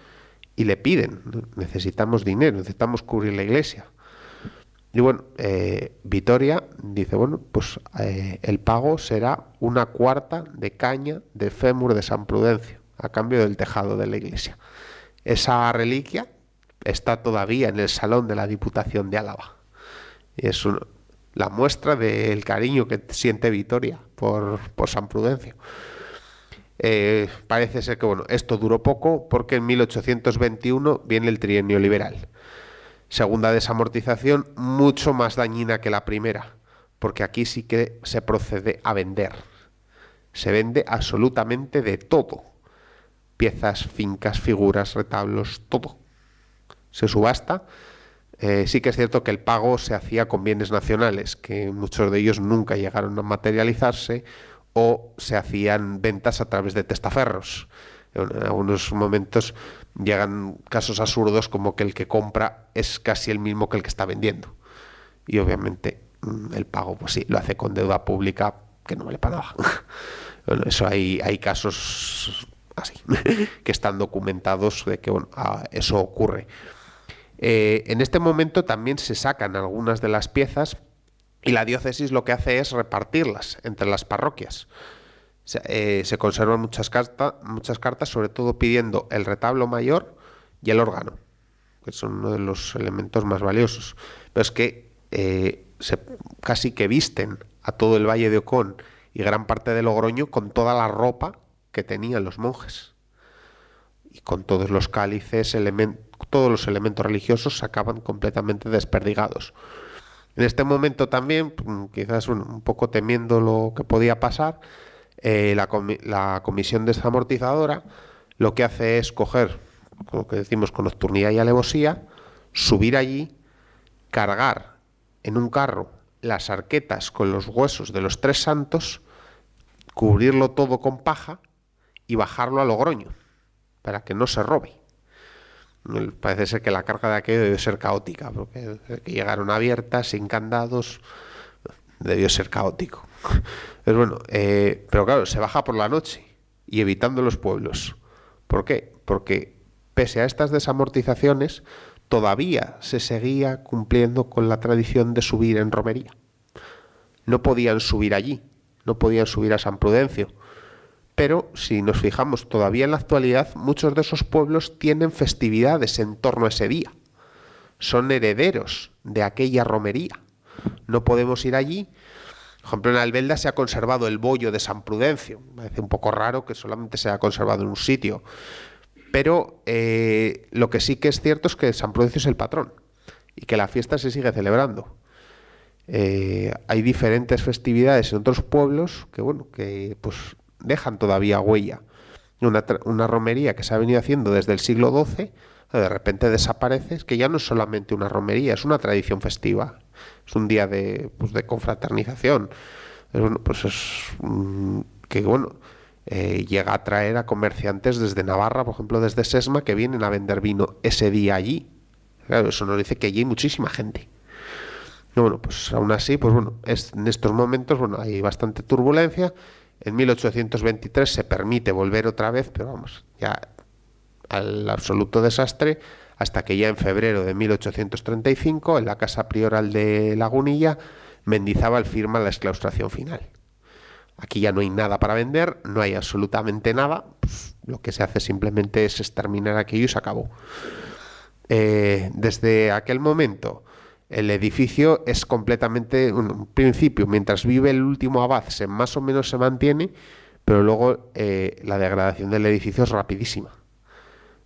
[SPEAKER 2] y le piden, necesitamos dinero, necesitamos cubrir la iglesia. Y bueno, Vitoria dice, bueno, pues el pago será 1/4 de caña de fémur de San Prudencio, a cambio del tejado de la iglesia. Esa reliquia está todavía en el salón de la Diputación de Álava. Y es la muestra del cariño que siente Vitoria por San Prudencio. Parece ser que bueno, esto duró poco porque en 1821 viene el trienio liberal. Segunda desamortización mucho más dañina que la primera, porque aquí sí que se procede a vender. Se vende absolutamente de todo. Piezas, fincas, figuras, retablos, todo. Se subasta. Sí que es cierto que el pago se hacía con bienes nacionales, que muchos de ellos nunca llegaron a materializarse, o se hacían ventas a través de testaferros. En algunos momentos llegan casos absurdos como que el que compra es casi el mismo que el que está vendiendo. Y obviamente el pago, pues sí, lo hace con deuda pública que no vale para nada. Bueno, eso hay casos así, que están documentados de que bueno, eso ocurre. En este momento también se sacan algunas de las piezas y la diócesis lo que hace es repartirlas entre las parroquias. Se conservan muchas cartas, sobre todo pidiendo el retablo mayor y el órgano, que son uno de los elementos más valiosos. Pero es que casi que visten a todo el Valle de Ocón y gran parte de Logroño con toda la ropa que tenían los monjes. Y con todos los cálices, todos los elementos religiosos se acaban completamente desperdigados. En este momento también, quizás un poco temiendo lo que podía pasar, la comisión desamortizadora lo que hace es coger, lo que decimos con nocturnidad y alevosía, subir allí, cargar en un carro las arquetas con los huesos de los tres santos, cubrirlo todo con paja y bajarlo a Logroño, para que no se robe. Parece ser que la carga de aquello debió ser caótica, porque llegaron abiertas, sin candados, debió ser caótico. Pero bueno, pero claro, se baja por la noche y evitando los pueblos. ¿Por qué? Porque pese a estas desamortizaciones, todavía se seguía cumpliendo con la tradición de subir en romería. No podían subir allí, no podían subir a San Prudencio. Pero si nos fijamos todavía en la actualidad, muchos de esos pueblos tienen festividades en torno a ese día. Son herederos de aquella romería. No podemos ir allí. Por ejemplo, en Albelda se ha conservado el bollo de San Prudencio. Me parece un poco raro que solamente se haya conservado en un sitio. Pero lo que sí que es cierto es que San Prudencio es el patrón y que la fiesta se sigue celebrando. Hay diferentes festividades en otros pueblos que, bueno, que pues dejan todavía huella. Una romería que se ha venido haciendo desde el siglo XII, de repente desaparece, es que ya no es solamente una romería, es una tradición festiva, es un día de confraternización. Llega a traer a comerciantes desde Navarra, por ejemplo desde Sesma, que vienen a vender vino ese día allí. Claro, eso nos dice que allí hay muchísima gente. Bueno, pues aún así, pues bueno, en estos momentos, bueno, hay bastante turbulencia. En 1823 se permite volver otra vez, pero vamos, ya al absoluto desastre, hasta que ya en febrero de 1835, en la Casa Prioral de Lagunilla, Mendizábal firma la exclaustración final. Aquí ya no hay nada para vender, no hay absolutamente nada, pues, lo que se hace simplemente es exterminar aquello y se acabó. Desde aquel momento el edificio es completamente, un principio, mientras vive el último abad, más o menos se mantiene, pero luego la degradación del edificio es rapidísima.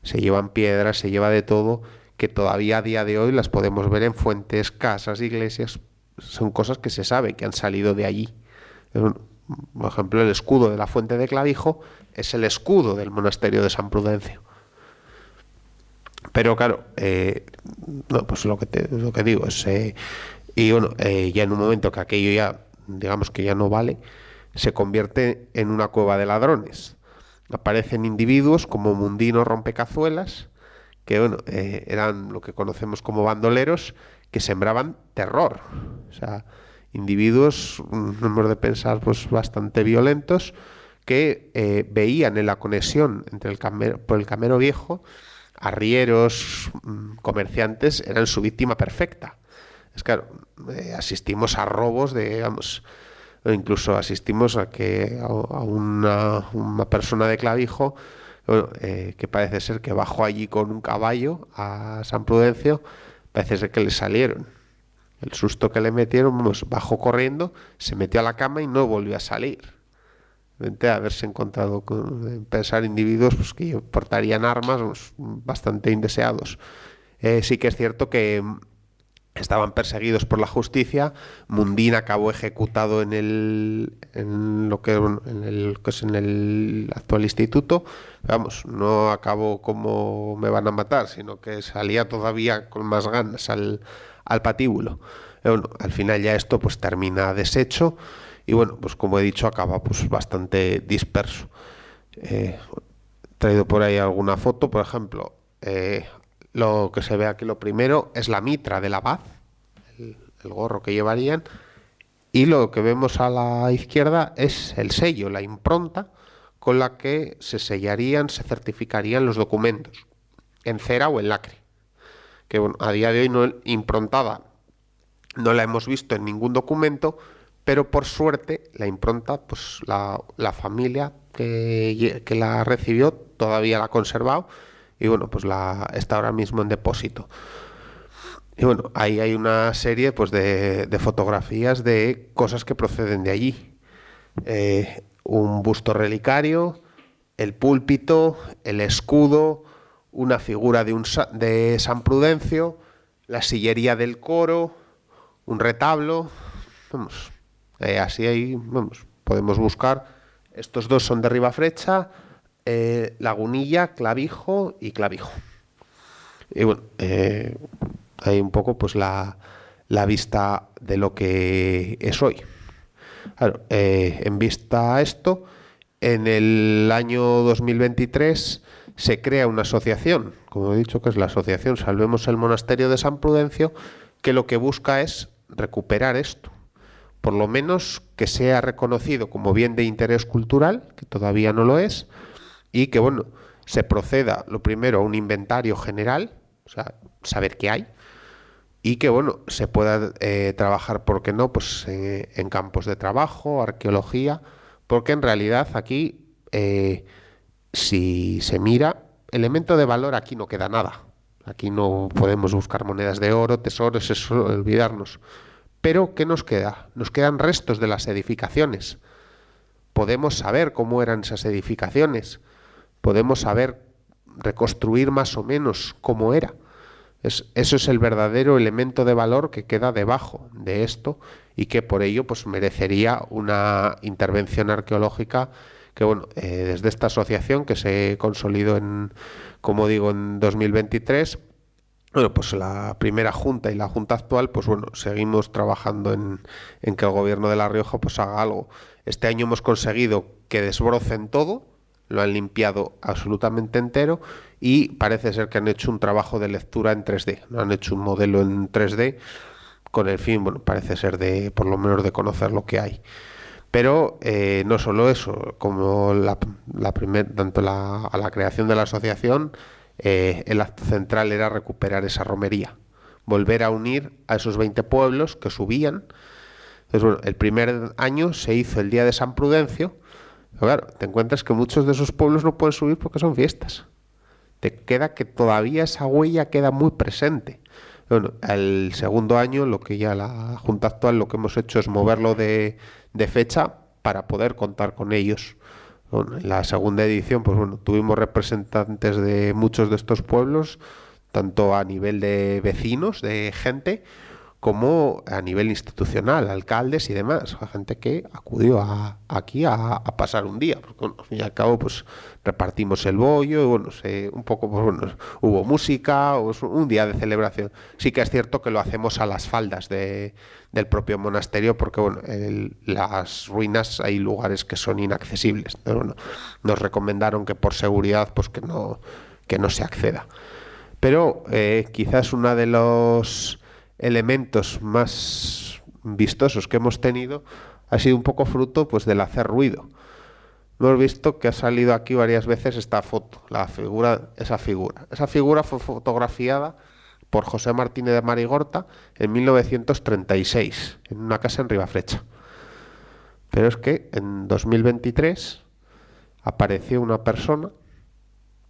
[SPEAKER 2] Se llevan piedras, se lleva de todo, que todavía a día de hoy las podemos ver en fuentes, casas, iglesias. Son cosas que se sabe que han salido de allí. Por ejemplo, el escudo de la fuente de Clavijo es el escudo del monasterio de San Prudencio. Pero claro, no, pues lo que digo es, y bueno, ya en un momento que aquello ya, digamos que ya no vale, se convierte en una cueva de ladrones. Aparecen individuos como Mundino Rompecazuelas, que bueno, eran lo que conocemos como bandoleros, que sembraban terror. O sea, individuos, un número de pensar pues bastante violentos, que veían en la conexión entre por el Camero Viejo, arrieros, comerciantes, eran su víctima perfecta. Es claro, asistimos a robos de, digamos, incluso asistimos a que a una persona de Clavijo, bueno, que parece ser que bajó allí con un caballo a San Prudencio, parece ser que le salieron. El susto que le metieron, vamos, bajó corriendo, se metió a la cama y no volvió a salir. De haberse encontrado con pensar individuos pues, que portarían armas pues, bastante indeseados. Sí que es cierto que estaban perseguidos por la justicia. Mundín acabó ejecutado en lo que es en el actual instituto. Vamos, no acabó como me van a matar, sino que salía todavía con más ganas al patíbulo. Bueno, al final ya esto pues termina deshecho y bueno, pues como he dicho, acaba pues bastante disperso. He traído por ahí alguna foto, por ejemplo, lo que se ve aquí lo primero es la mitra del abad, el gorro que llevarían, y lo que vemos a la izquierda es el sello, la impronta con la que se sellarían, se certificarían los documentos, en cera o en lacre. Que bueno, a día de hoy no improntada no la hemos visto en ningún documento, pero por suerte la impronta, pues la familia que la recibió todavía la ha conservado y bueno, pues está ahora mismo en depósito. Y bueno, ahí hay una serie pues de fotografías de cosas que proceden de allí. Un busto relicario, el púlpito, el escudo, una figura de San Prudencio, la sillería del coro, un retablo. Vamos, así ahí, vamos, podemos buscar. Estos dos son de Ribafrecha, Lagunilla, Clavijo y Clavijo. Y bueno, hay un poco pues la vista de lo que es hoy. Claro, en vista a esto, en el año 2023 se crea una asociación, como he dicho, que es la asociación Salvemos el Monasterio de San Prudencio, que lo que busca es recuperar esto, por lo menos que sea reconocido como bien de interés cultural, que todavía no lo es, y que bueno, se proceda lo primero a un inventario general, o sea, saber qué hay, y que bueno, se pueda trabajar, ¿por qué no? Pues en campos de trabajo, arqueología, porque en realidad aquí, si se mira, elemento de valor aquí no queda nada. Aquí no podemos buscar monedas de oro, tesoros, eso olvidarnos. Pero ¿qué nos queda? Nos quedan restos de las edificaciones. Podemos saber cómo eran esas edificaciones. Podemos saber reconstruir más o menos cómo era. Eso es el verdadero elemento de valor que queda debajo de esto y que por ello pues merecería una intervención arqueológica que bueno, desde esta asociación que se consolidó como digo, en 2023, bueno, pues la primera junta y la junta actual, pues bueno, seguimos trabajando en que el gobierno de La Rioja pues haga algo. Este año hemos conseguido que desbrocen todo, lo han limpiado absolutamente entero y parece ser que han hecho un trabajo de lectura en 3D, no han hecho un modelo en 3D con el fin, bueno, parece ser de por lo menos de conocer lo que hay. Pero no solo eso, como tanto a la creación de la asociación, el acto central era recuperar esa romería, volver a unir a esos 20 pueblos que subían. Entonces, bueno, el primer año se hizo el día de San Prudencio, pero claro, te encuentras que muchos de esos pueblos no pueden subir porque son fiestas. te queda que todavía esa huella queda muy presente. Bueno, el segundo año, lo que ya la Junta actual, lo que hemos hecho es moverlo de fecha para poder contar con ellos. Bueno, en la segunda edición, pues bueno, tuvimos representantes de muchos de estos pueblos, tanto a nivel de vecinos, de gente, como a nivel institucional, alcaldes y demás, gente que acudió aquí a pasar un día, porque bueno, al fin y al cabo pues repartimos el bollo, y bueno, un poco pues, bueno, hubo música, un día de celebración. Sí que es cierto que lo hacemos a las faldas del propio monasterio, porque bueno, las ruinas hay lugares que son inaccesibles. Entonces, bueno, nos recomendaron que por seguridad pues que no se acceda. Pero quizás uno de los elementos más vistosos que hemos tenido ha sido un poco fruto pues del hacer ruido. Hemos visto que ha salido aquí varias veces esta foto, esa figura. Esa figura fue fotografiada por José Martínez de Marigorta en 1936, en una casa en Ribafrecha. Pero es que en 2023 apareció una persona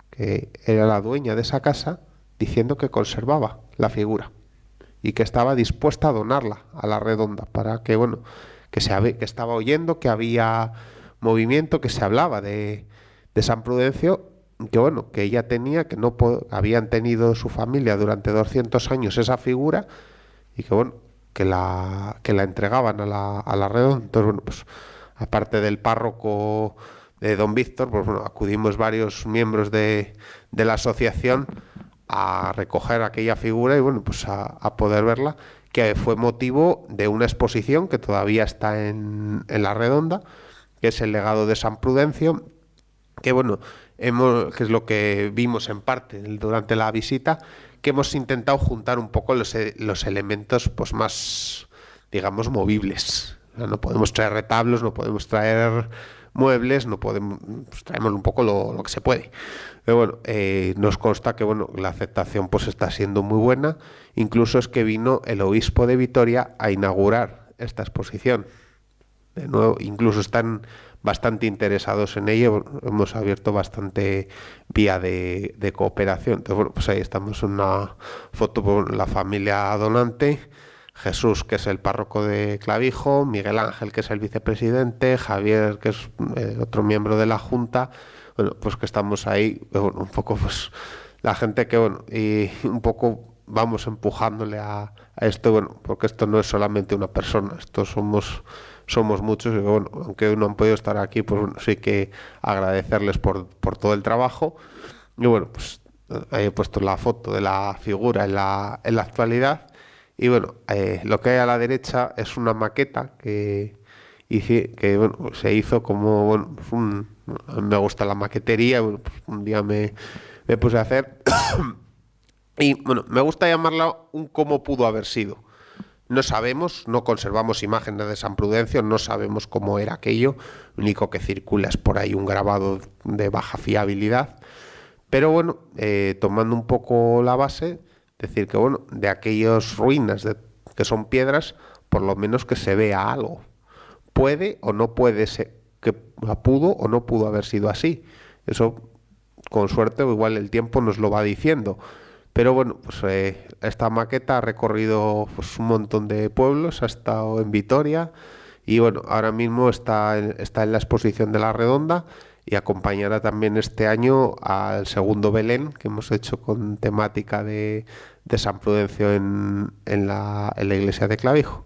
[SPEAKER 2] que era la dueña de esa casa diciendo que conservaba la figura y que estaba dispuesta a donarla a la Redonda para que, bueno, que estaba oyendo que había movimiento, que se hablaba de San Prudencio, que bueno, que ella tenía, que no habían tenido su familia durante 200 años esa figura y que bueno, que la entregaban a la Redonda. Entonces, bueno, pues aparte del párroco de don Víctor, pues bueno, acudimos varios miembros de la asociación a recoger aquella figura y bueno, pues a poder verla, que fue motivo de una exposición que todavía está en la Redonda, que es el legado de San Prudencio, que bueno, que es lo que vimos en parte durante la visita, que hemos intentado juntar un poco los elementos pues más, digamos, movibles. No podemos traer retablos, no podemos traer muebles, no podemos, pues traemos un poco lo que se puede. Pero bueno, nos consta que bueno, la aceptación pues está siendo muy buena. Incluso es que vino el obispo de Vitoria a inaugurar esta exposición. De nuevo, incluso están bastante interesados en ello. Hemos abierto bastante vía de cooperación. Entonces, bueno, pues ahí estamos en una foto con la familia donante. Jesús, que es el párroco de Clavijo, Miguel Ángel, que es el vicepresidente, Javier, que es otro miembro de la Junta. Bueno, pues que estamos ahí, bueno, un poco pues la gente que, bueno, y un poco vamos empujándole a esto, bueno, porque esto no es solamente una persona, esto somos muchos, y bueno, aunque no han podido estar aquí, pues bueno, sí que agradecerles por todo el trabajo. Y bueno, pues ahí he puesto la foto de la figura en la actualidad. Y bueno, lo que hay a la derecha es una maqueta que bueno, se hizo como, bueno, me gusta la maquetería, bueno, pues un día me puse a hacer y bueno, me gusta llamarla un cómo pudo haber sido. No sabemos, no conservamos imágenes de San Prudencio, no sabemos cómo era aquello, lo único que circula es por ahí un grabado de baja fiabilidad, pero bueno, tomando un poco la base, decir que bueno, de aquellas ruinas que son piedras, por lo menos que se vea algo. Puede o no puede ser, que pudo o no pudo haber sido así. Eso, con suerte, o igual el tiempo nos lo va diciendo. Pero bueno, pues esta maqueta ha recorrido pues, un montón de pueblos, ha estado en Vitoria y bueno, ahora mismo está en la exposición de la Redonda y acompañará también este año al segundo Belén que hemos hecho con temática de San Prudencio en la iglesia de Clavijo.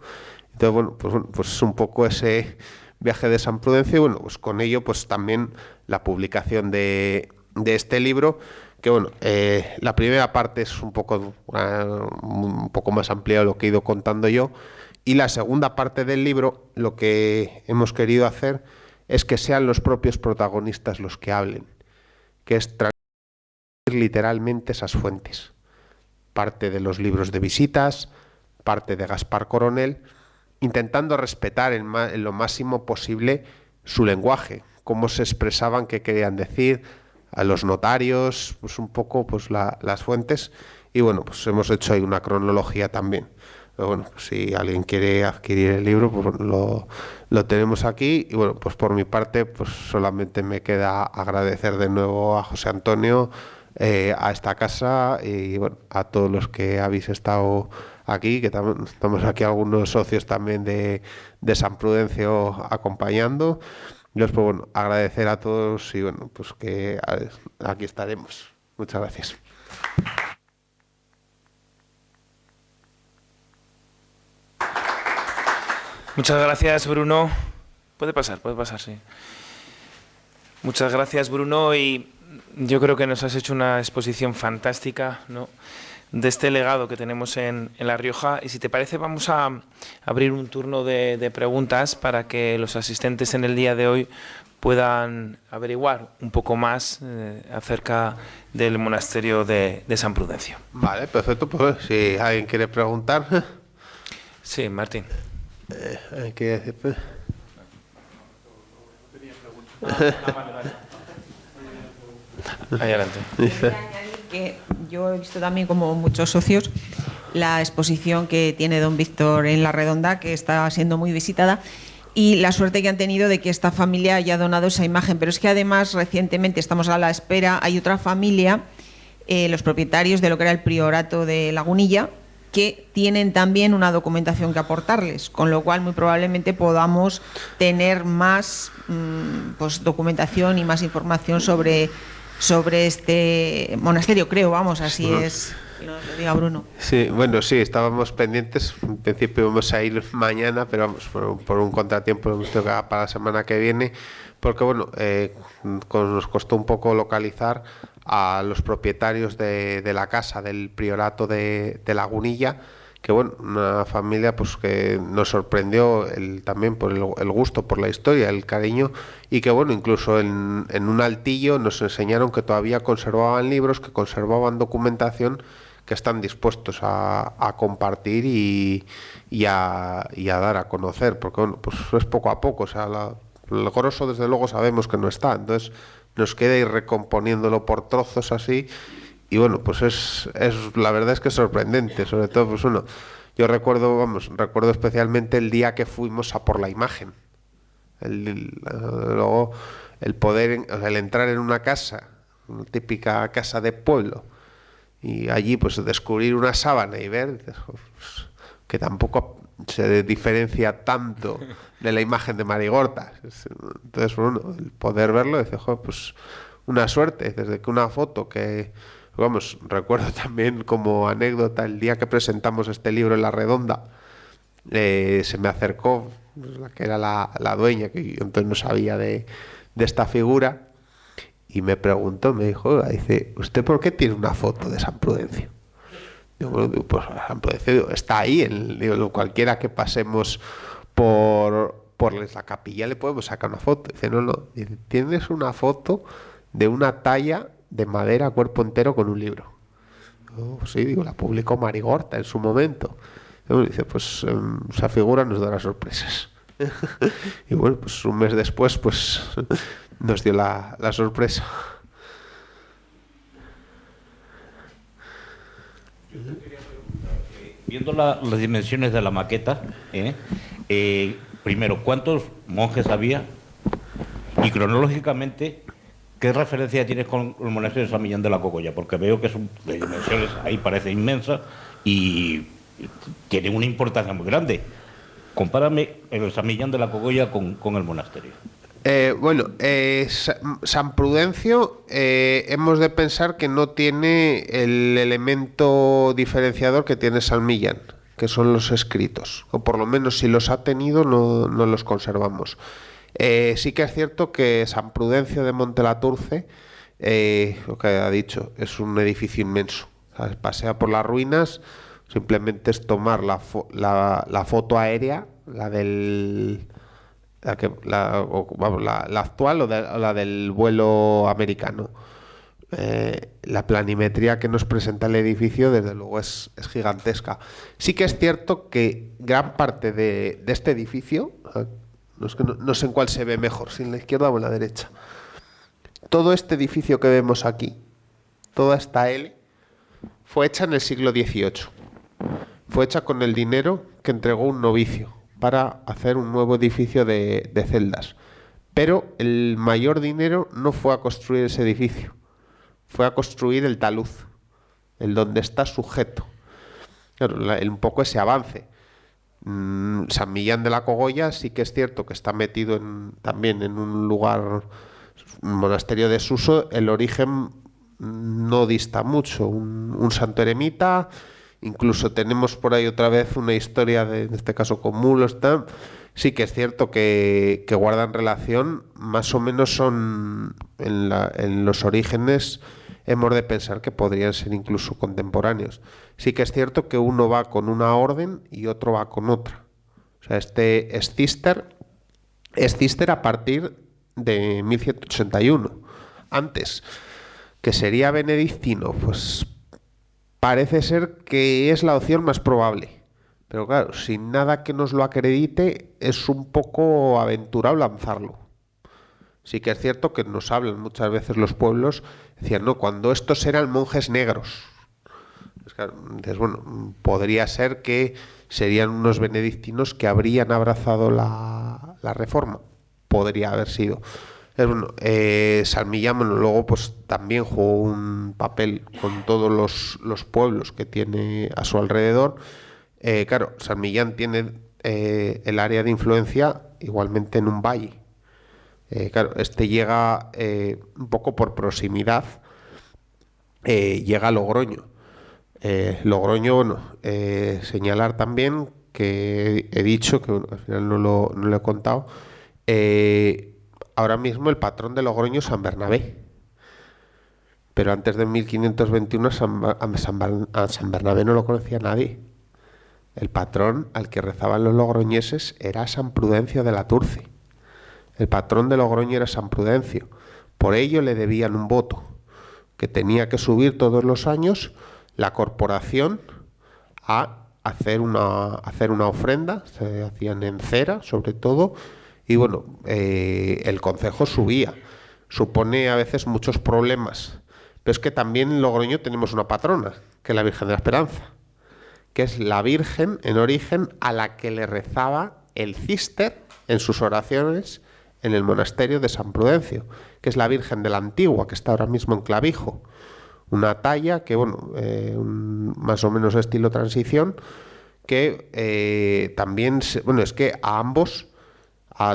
[SPEAKER 2] Entonces, bueno, pues un poco ese viaje de San Prudencio y bueno, pues con ello pues también la publicación de este libro, que bueno, la primera parte es un poco más amplia de lo que he ido contando yo, y la segunda parte del libro lo que hemos querido hacer es que sean los propios protagonistas los que hablen, que es transmitir literalmente esas fuentes, parte de los libros de visitas, parte de Gaspar Coronel, intentando respetar en lo máximo posible su lenguaje, cómo se expresaban, qué querían decir, a los notarios, pues un poco pues las fuentes, y bueno, pues hemos hecho ahí una cronología también. Pero bueno, pues si alguien quiere adquirir el libro, pues lo tenemos aquí, y bueno, pues por mi parte, pues solamente me queda agradecer de nuevo a José Antonio a esta casa y bueno, a todos los que habéis estado aquí, que estamos aquí algunos socios también de San Prudencio acompañando. Y os puedo, bueno, agradecer a todos y bueno, pues que aquí estaremos. Muchas gracias.
[SPEAKER 1] Muchas gracias, Bruno. Puede pasar, sí. Muchas gracias, Bruno, y yo creo que nos has hecho una exposición fantástica, ¿no?, de este legado que tenemos en La Rioja. Y si te parece, vamos a abrir un turno de preguntas para que los asistentes en el día de hoy puedan averiguar un poco más acerca del monasterio de San Prudencio.
[SPEAKER 2] Vale, perfecto. Pues si alguien quiere preguntar.
[SPEAKER 1] Sí, Martín.
[SPEAKER 2] ¿Qué decir? Pues?
[SPEAKER 1] Adelante.
[SPEAKER 3] Que yo he visto también, como muchos socios, la exposición que tiene don Víctor en La Redonda, que está siendo muy visitada, y la suerte que han tenido de que esta familia haya donado esa imagen. Pero es que además recientemente, estamos a la espera, hay otra familia, los propietarios de lo que era el priorato de Lagunilla, que tienen también una documentación que aportarles, con lo cual muy probablemente podamos tener más pues documentación y más información sobre este monasterio, creo, vamos, así es, que nos lo diga Bruno.
[SPEAKER 2] Sí, bueno, sí, estábamos pendientes. En principio vamos a ir mañana, pero vamos, por un contratiempo lo hemos tenido para la semana que viene, porque bueno, nos costó un poco localizar a los propietarios de la casa del priorato de Lagunilla, que bueno, una familia pues que nos sorprendió también por el gusto por la historia, el cariño, y que bueno, incluso en un altillo nos enseñaron que todavía conservaban libros, que conservaban documentación que están dispuestos a compartir y a dar a conocer, porque bueno, pues es poco a poco, o sea, el grosso desde luego sabemos que no está, entonces nos queda ir recomponiéndolo por trozos así. Y bueno, pues es la verdad es que es sorprendente, sobre todo pues uno. Yo recuerdo especialmente el día que fuimos a por la imagen. Luego el poder, o sea, el entrar en una casa, una típica casa de pueblo, y allí pues descubrir una sábana y ver pues, que tampoco se diferencia tanto de la imagen de Marigorta. Entonces, bueno, el poder verlo, dice, pues una suerte, desde que una foto que... Vamos, recuerdo también como anécdota el día que presentamos este libro en La Redonda, se me acercó la que era la dueña, que yo entonces no sabía de esta figura, y me preguntó, me dijo, dice, ¿usted por qué tiene una foto de San Prudencio? Digo, bueno, pues San Prudencio está ahí, cualquiera que pasemos por la capilla le podemos sacar una foto. Dice, no, dice, tienes una foto de una talla de madera a cuerpo entero con un libro. Sí, digo, la publicó Marigorta en su momento. Y dice, pues esa figura nos dará sorpresas. Y bueno, pues un mes después pues nos dio la sorpresa.
[SPEAKER 4] Viendo las dimensiones de la maqueta, primero, ¿cuántos monjes había? Y cronológicamente, ¿qué referencia tienes con el monasterio de San Millán de la Cogolla? Porque veo que son de dimensiones, ahí parece inmensa y tiene una importancia muy grande. Compárame el San Millán de la Cogolla con el monasterio.
[SPEAKER 2] San Prudencio hemos de pensar que no tiene el elemento diferenciador que tiene San Millán, que son los escritos, o por lo menos si los ha tenido no los conservamos. Sí que es cierto que San Prudencio de Montelaturce, lo que ha dicho, es un edificio inmenso. O sea, pasea por las ruinas, simplemente es tomar la foto aérea, la actual o la del vuelo americano. La planimetría que nos presenta el edificio desde luego es gigantesca. Sí que es cierto que gran parte de este edificio, no sé en cuál se ve mejor, si en la izquierda o en la derecha, todo este edificio que vemos aquí, toda esta L, fue hecha en el siglo XVIII. Fue hecha con el dinero que entregó un novicio para hacer un nuevo edificio de celdas. Pero el mayor dinero no fue a construir ese edificio, fue a construir el talud, el donde está sujeto. Claro, un poco ese avance. San Millán de la Cogolla sí que es cierto que está metido también en un lugar, un monasterio desuso. El origen no dista mucho, un santo eremita. Incluso tenemos por ahí otra vez una historia en este caso con mulos. Sí que es cierto que guardan relación, más o menos son en los orígenes. Hemos de pensar que podrían ser incluso contemporáneos. Sí que es cierto que uno va con una orden y otro va con otra. O sea, este es Cister a partir de 1181. Antes, que sería benedictino, pues parece ser que es la opción más probable. Pero claro, sin nada que nos lo acredite, es un poco aventurado lanzarlo. Sí que es cierto que nos hablan muchas veces los pueblos, decían, no, cuando estos eran monjes negros. Entonces, bueno, podría ser que serían unos benedictinos que habrían abrazado la reforma. Podría haber sido. Bueno, San Millán, bueno, luego pues también jugó un papel con todos los pueblos que tiene a su alrededor. Claro, San Millán tiene el área de influencia igualmente en un valle. Claro, este llega un poco por proximidad, llega a Logroño. Logroño, bueno, señalar también que he dicho, que bueno, al final no lo he contado, ahora mismo el patrón de Logroño es San Bernabé. Pero antes de 1521 a San Bernabé no lo conocía nadie. El patrón al que rezaban los logroñeses era San Prudencio de la Turce. El patrón de Logroño era San Prudencio. Por ello le debían un voto, que tenía que subir todos los años la corporación a hacer una ofrenda. Se hacían en cera, sobre todo, y bueno, el concejo subía. Supone a veces muchos problemas. Pero es que también en Logroño tenemos una patrona, que es la Virgen de la Esperanza, que es la Virgen en origen a la que le rezaba el Cister en sus oraciones en el monasterio de San Prudencio, que es la Virgen de la Antigua, que está ahora mismo en Clavijo. Una talla que, bueno, más o menos estilo transición, que también, bueno, es que a ambos,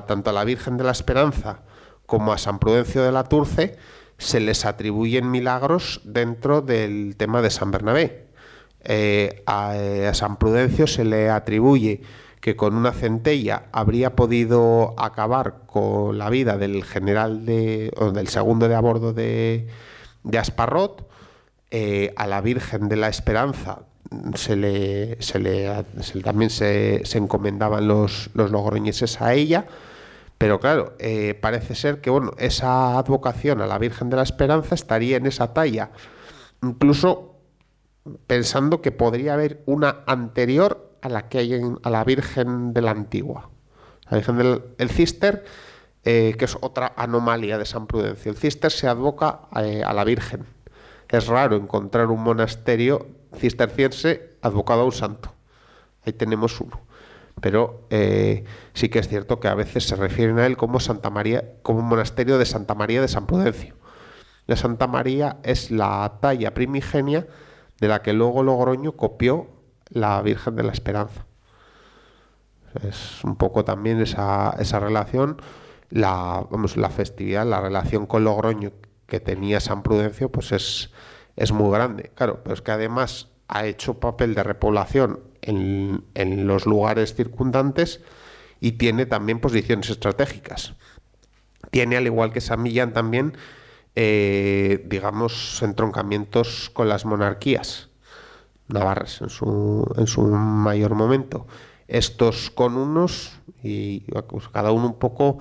[SPEAKER 2] tanto a la Virgen de la Esperanza como a San Prudencio de la Turce, se les atribuyen milagros dentro del tema de San Bernabé. A San Prudencio se le atribuye que con una centella habría podido acabar con la vida del general del segundo de a bordo de Asparrot. A la Virgen de la Esperanza también se encomendaban los logroñeses a ella. Pero claro, parece ser que bueno, esa advocación a la Virgen de la Esperanza estaría en esa talla, incluso pensando que podría haber una anterior a la que hay a la Virgen de la Antigua. La Virgen del Cister, que es otra anomalía de San Prudencio. El Cister se advoca a la Virgen. Es raro encontrar un monasterio cisterciense advocado a un santo. Ahí tenemos uno. Pero sí que es cierto que a veces se refieren a él como Santa María, como un monasterio de Santa María de San Prudencio. La Santa María es la talla primigenia de la que luego Logroño copió la Virgen de la Esperanza. Es un poco también esa relación, la festividad, la relación con Logroño que tenía San Prudencio, pues es muy grande. Claro, pero es que además ha hecho papel de repoblación en los lugares circundantes y tiene también posiciones estratégicas. Tiene, al igual que San Millán, también, digamos, entroncamientos con las monarquías navarras en su mayor momento. Estos con unos y pues, cada uno un poco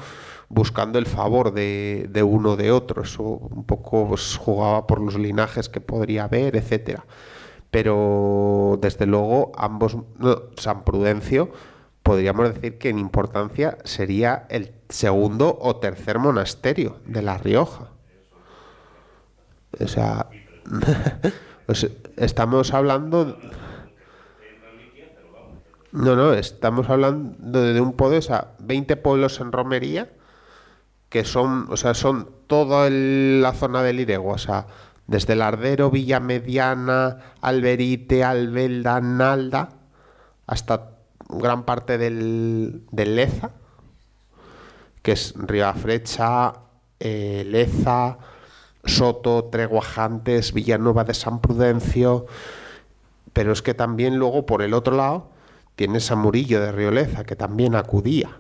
[SPEAKER 2] buscando el favor de uno de otro. Eso un poco pues, jugaba por los linajes que podría haber, etcétera. Pero desde luego ambos, San Prudencio, podríamos decir que en importancia sería el segundo o tercer monasterio de La Rioja. O sea, pues estamos hablando... No, estamos hablando de un poder, o sea, 20 pueblos en romería, que son toda la zona del Iregua, o sea, desde Lardero, Villa Mediana, Alberite, Albelda, Nalda, hasta gran parte del Leza, que es Ribafrecha, Leza, Soto, Treguajantes, Villanueva de San Prudencio. Pero es que también luego por el otro lado tienes a Murillo de Rioleza, que también acudía.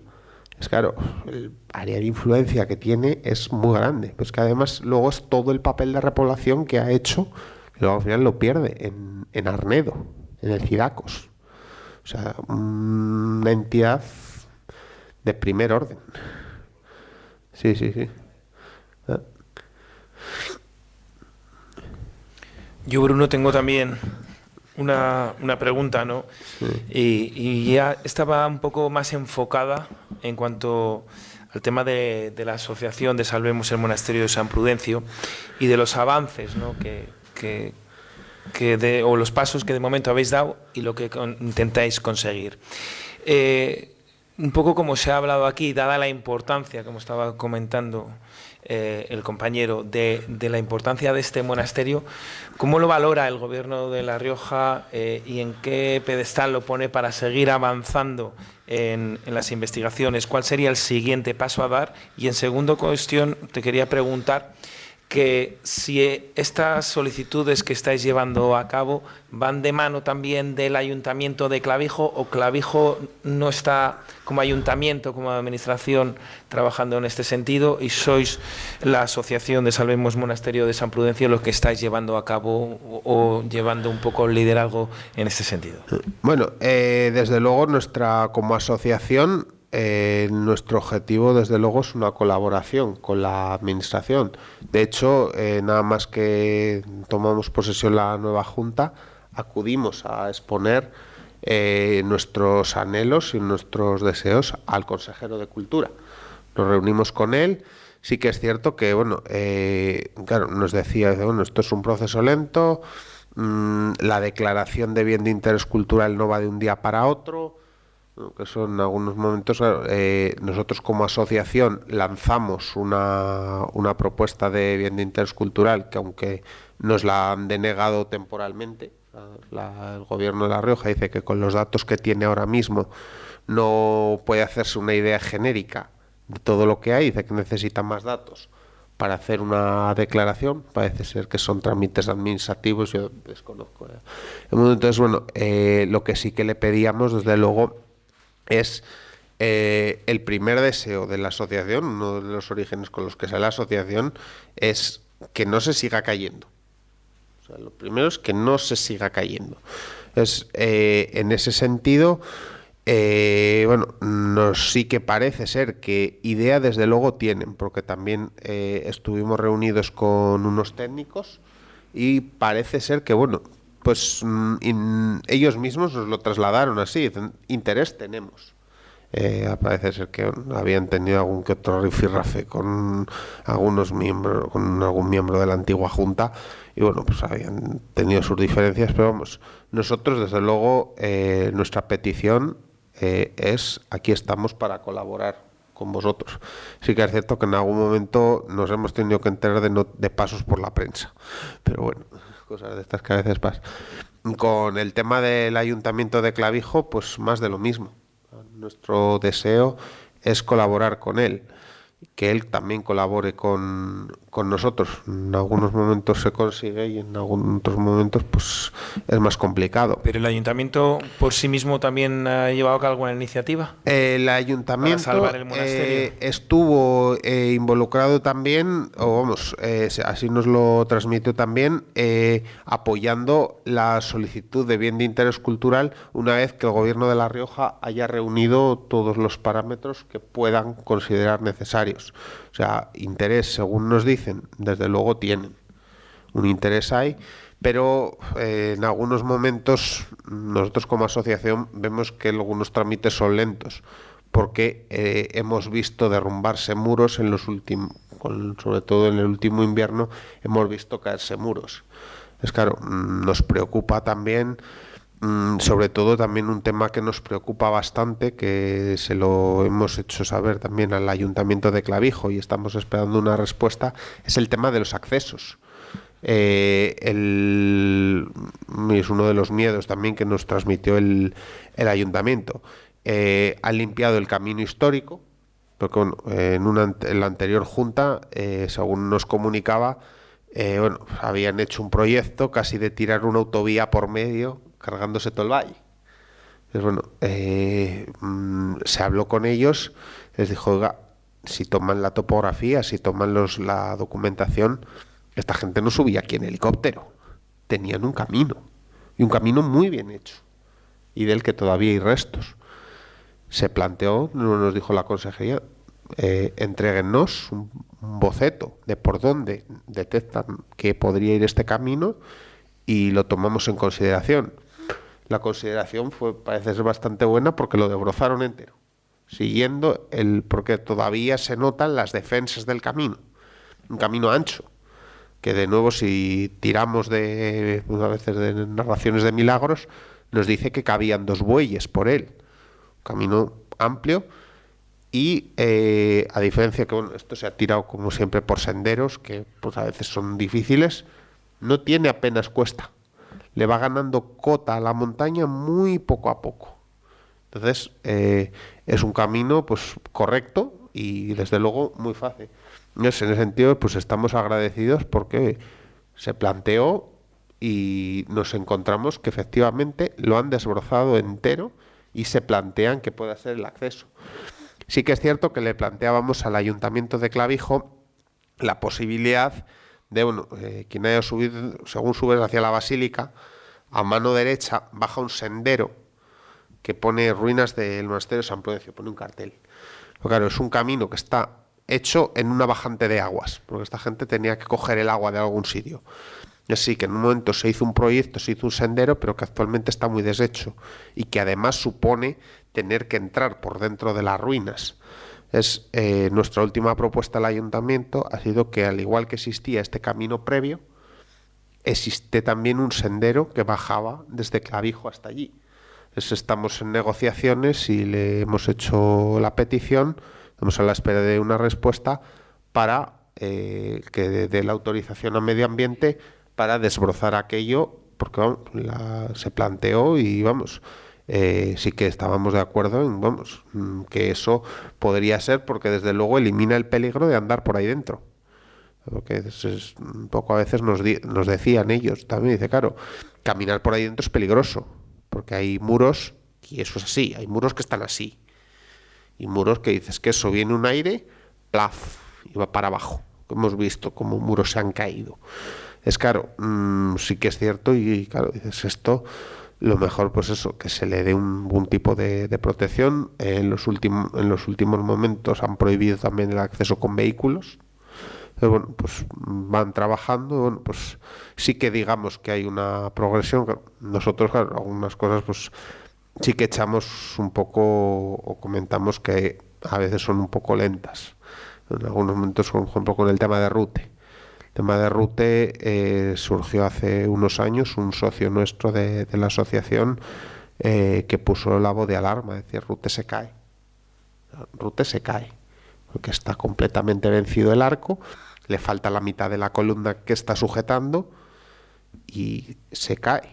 [SPEAKER 2] Es claro, el área de influencia que tiene es muy grande. Pues que además luego es todo el papel de repoblación que ha hecho, que luego al final lo pierde en Arnedo, en el Cidacos. O sea, una entidad de primer orden. Sí.
[SPEAKER 1] Yo, Bruno, tengo también una pregunta, ¿no? Y ya estaba un poco más enfocada en cuanto al tema de la asociación de Salvemos el Monasterio de San Prudencio y de los avances, ¿no? O los pasos que de momento habéis dado y lo que intentáis conseguir. Un poco como se ha hablado aquí, dada la importancia, como estaba comentando el compañero, de la importancia de este monasterio, ¿cómo lo valora el Gobierno de La Rioja y en qué pedestal lo pone para seguir avanzando en las investigaciones? ¿Cuál sería el siguiente paso a dar? Y en segunda cuestión, te quería preguntar que si estas solicitudes que estáis llevando a cabo van de mano también del Ayuntamiento de Clavijo, o Clavijo no está como ayuntamiento, como administración, trabajando en este sentido, y sois la Asociación de Salvemos Monasterio de San Prudencio los que estáis llevando a cabo o llevando un poco el liderazgo en este sentido.
[SPEAKER 2] Bueno, desde luego como asociación, nuestro objetivo desde luego es una colaboración con la administración. De hecho, nada más que tomamos posesión la nueva Junta, acudimos a exponer nuestros anhelos y nuestros deseos al consejero de Cultura. Nos reunimos con él. Sí que es cierto que, bueno, claro, nos decía, bueno, esto es un proceso lento, la declaración de bien de interés cultural no va de un día para otro, que son algunos momentos. Nosotros como asociación lanzamos una propuesta de bien de interés cultural que, aunque nos la han denegado temporalmente, el Gobierno de La Rioja dice que con los datos que tiene ahora mismo no puede hacerse una idea genérica de todo lo que hay, dice que necesita más datos para hacer una declaración. Parece ser que son trámites administrativos, yo desconozco. Entonces, bueno, lo que sí que le pedíamos, desde luego, es el primer deseo de la asociación, uno de los orígenes con los que sale la asociación, es que no se siga cayendo. O sea, lo primero es que no se siga cayendo. En ese sentido, bueno, sí que parece ser que idea desde luego tienen, porque también estuvimos reunidos con unos técnicos y parece ser que, bueno, pues ellos mismos nos lo trasladaron así, dicen, interés tenemos. Parece ser que habían tenido algún que otro rifirrafe con algunos miembros, con algún miembro de la antigua Junta, y bueno, pues habían tenido sus diferencias, pero vamos, nosotros desde luego nuestra petición es: aquí estamos para colaborar con vosotros. Sí que es cierto que en algún momento nos hemos tenido que enterar de pasos por la prensa, pero bueno, cosas de estas que a veces pasan. Con el tema del Ayuntamiento de Clavijo, pues más de lo mismo. Nuestro deseo es colaborar con él, que él también colabore con nosotros. En algunos momentos se consigue y en algunos otros momentos pues es más complicado.
[SPEAKER 1] ¿Pero el Ayuntamiento por sí mismo también ha llevado a cabo alguna iniciativa?
[SPEAKER 2] El Ayuntamiento
[SPEAKER 1] para salvar el monasterio.
[SPEAKER 2] Estuvo involucrado también, o vamos, así nos lo transmitió también, apoyando la solicitud de bien de interés cultural una vez que el Gobierno de La Rioja haya reunido todos los parámetros que puedan considerar necesarios. O sea, interés, según nos dicen, desde luego tienen. Un interés hay, pero en algunos momentos nosotros como asociación vemos que algunos trámites son lentos, porque hemos visto derrumbarse muros en los últimos, sobre todo en el último invierno, hemos visto caerse muros. Es claro, nos preocupa también. Sobre todo también un tema que nos preocupa bastante, que se lo hemos hecho saber también al Ayuntamiento de Clavijo y estamos esperando una respuesta, es el tema de los accesos. Es uno de los miedos también que nos transmitió el ayuntamiento. Han limpiado el camino histórico, porque bueno, en la anterior junta, según nos comunicaba, bueno, habían hecho un proyecto casi de tirar una autovía por medio, cargándose todo el valle. Entonces, bueno, se habló con ellos, les dijo, oiga, si toman la topografía, si toman la documentación, esta gente no subía aquí en helicóptero, tenían un camino, y un camino muy bien hecho, y del que todavía hay restos. Se planteó, nos dijo la consejería, entréguennos un boceto de por dónde detectan que podría ir este camino y lo tomamos en consideración. La consideración parece ser bastante buena porque lo desbrozaron entero, siguiendo porque todavía se notan las defensas del camino, un camino ancho, que de nuevo si tiramos a veces de narraciones de milagros, nos dice que cabían 2 bueyes por él, un camino amplio. Y a diferencia que bueno, esto se ha tirado como siempre por senderos que pues a veces son difíciles, no tiene apenas cuesta, le va ganando cota a la montaña muy poco a poco. Entonces es un camino pues correcto y desde luego muy fácil. Entonces, en ese sentido pues estamos agradecidos porque se planteó y nos encontramos que efectivamente lo han desbrozado entero y se plantean que pueda ser el acceso. Sí que es cierto que le planteábamos al Ayuntamiento de Clavijo la posibilidad de, bueno, quien haya subido, según subes hacia la Basílica, a mano derecha baja un sendero que pone ruinas del monasterio de San Prudencio, pone un cartel. Pero claro, es un camino que está hecho en una bajante de aguas, porque esta gente tenía que coger el agua de algún sitio. Y así que en un momento se hizo un proyecto, se hizo un sendero, pero que actualmente está muy deshecho y que además supone tener que entrar por dentro de las ruinas. Nuestra última propuesta al ayuntamiento ha sido que, al igual que existía este camino previo, existe también un sendero que bajaba desde Clavijo hasta allí. Entonces, estamos en negociaciones y le hemos hecho la petición, estamos a la espera de una respuesta para que dé la autorización a medio ambiente para desbrozar aquello, porque vamos, se planteó y vamos, sí que estábamos de acuerdo en que eso podría ser, porque desde luego elimina el peligro de andar por ahí dentro. Porque es un poco a veces nos decían ellos también, dice, claro, caminar por ahí dentro es peligroso, porque hay muros, y eso es así, hay muros que están así, y muros que dices que eso viene un aire, plaf, y va para abajo. Hemos visto cómo muros se han caído. Es claro, sí que es cierto, y claro, dices esto, lo mejor pues eso, que se le dé un tipo de protección. En los últimos momentos han prohibido también el acceso con vehículos. Pero bueno, pues van trabajando, bueno, pues sí que digamos que hay una progresión. Nosotros, claro, algunas cosas pues sí que echamos un poco o comentamos que a veces son un poco lentas. En algunos momentos, por ejemplo, con el tema de Rute. El tema de Rute surgió hace unos años, un socio nuestro de la asociación que puso la voz de alarma, es decir, Rute se cae, porque está completamente vencido el arco, le falta la mitad de la columna que está sujetando y se cae.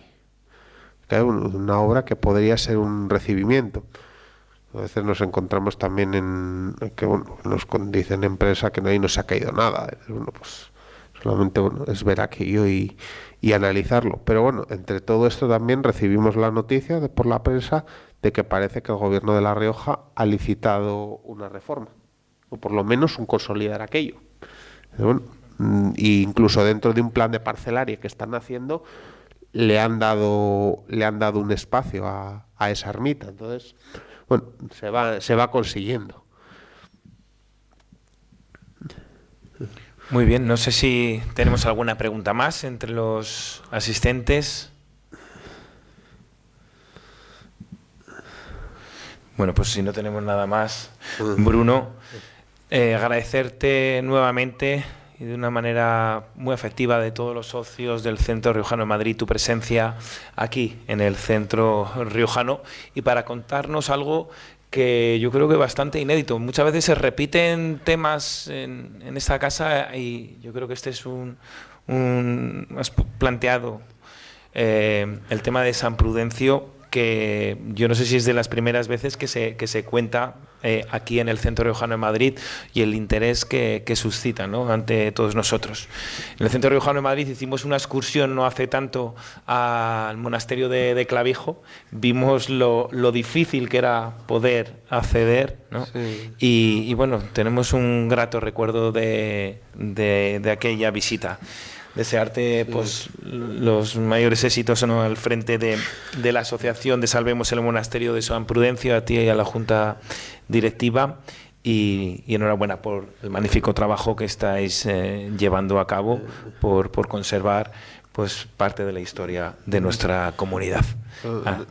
[SPEAKER 2] Una obra que podría ser un recibimiento. A veces nos encontramos también en que nos dicen en prensa que ahí no se ha caído nada. Pues solamente es ver aquello y analizarlo. Pero bueno, entre todo esto también recibimos la noticia por la prensa de que parece que el gobierno de La Rioja ha licitado una reforma, o por lo menos un consolidar aquello. Incluso dentro de un plan de parcelaria que están haciendo, le han dado un espacio a esa ermita. Entonces, bueno, se va consiguiendo.
[SPEAKER 1] Muy bien, no sé si tenemos alguna pregunta más entre los asistentes. Bueno, pues si no tenemos nada más, Bruno, agradecerte nuevamente y de una manera muy efectiva de todos los socios del Centro Riojano de Madrid tu presencia aquí en el Centro Riojano y para contarnos algo que yo creo que es bastante inédito. Muchas veces se repiten temas en esta casa y yo creo que este es un has planteado el tema de San Prudencio, que yo no sé si es de las primeras veces que se cuenta aquí en el Centro Riojano de Madrid, y el interés que suscita, ¿no?, ante todos nosotros. En el Centro Riojano de Madrid hicimos una excursión no hace tanto al monasterio de Clavijo, vimos lo difícil que era poder acceder, ¿no?
[SPEAKER 2] Sí.
[SPEAKER 1] Y bueno, tenemos un grato recuerdo de aquella visita. Desearte pues los mayores éxitos, ¿no?, al frente de la asociación de Salvemos el Monasterio de San Prudencio, a ti y a la Junta Directiva, y enhorabuena por el magnífico trabajo que estáis llevando a cabo por conservar pues parte de la historia de nuestra comunidad.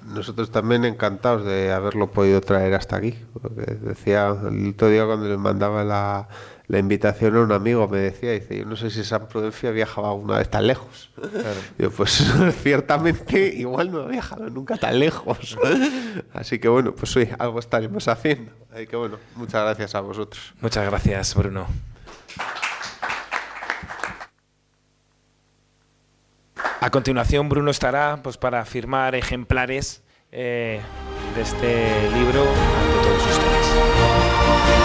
[SPEAKER 2] Nosotros también encantados de haberlo podido traer hasta aquí, porque decía el otro día cuando le mandaba la invitación a un amigo, me decía, dice, yo no sé si San Prudencio viajaba alguna vez tan lejos. Claro. Yo, pues ciertamente igual no he viajado nunca tan lejos. Así que bueno, pues sí, algo estaremos haciendo. Así que bueno, muchas gracias a vosotros.
[SPEAKER 1] Muchas gracias, Bruno. A continuación, Bruno estará pues para firmar ejemplares de este libro ante todos ustedes.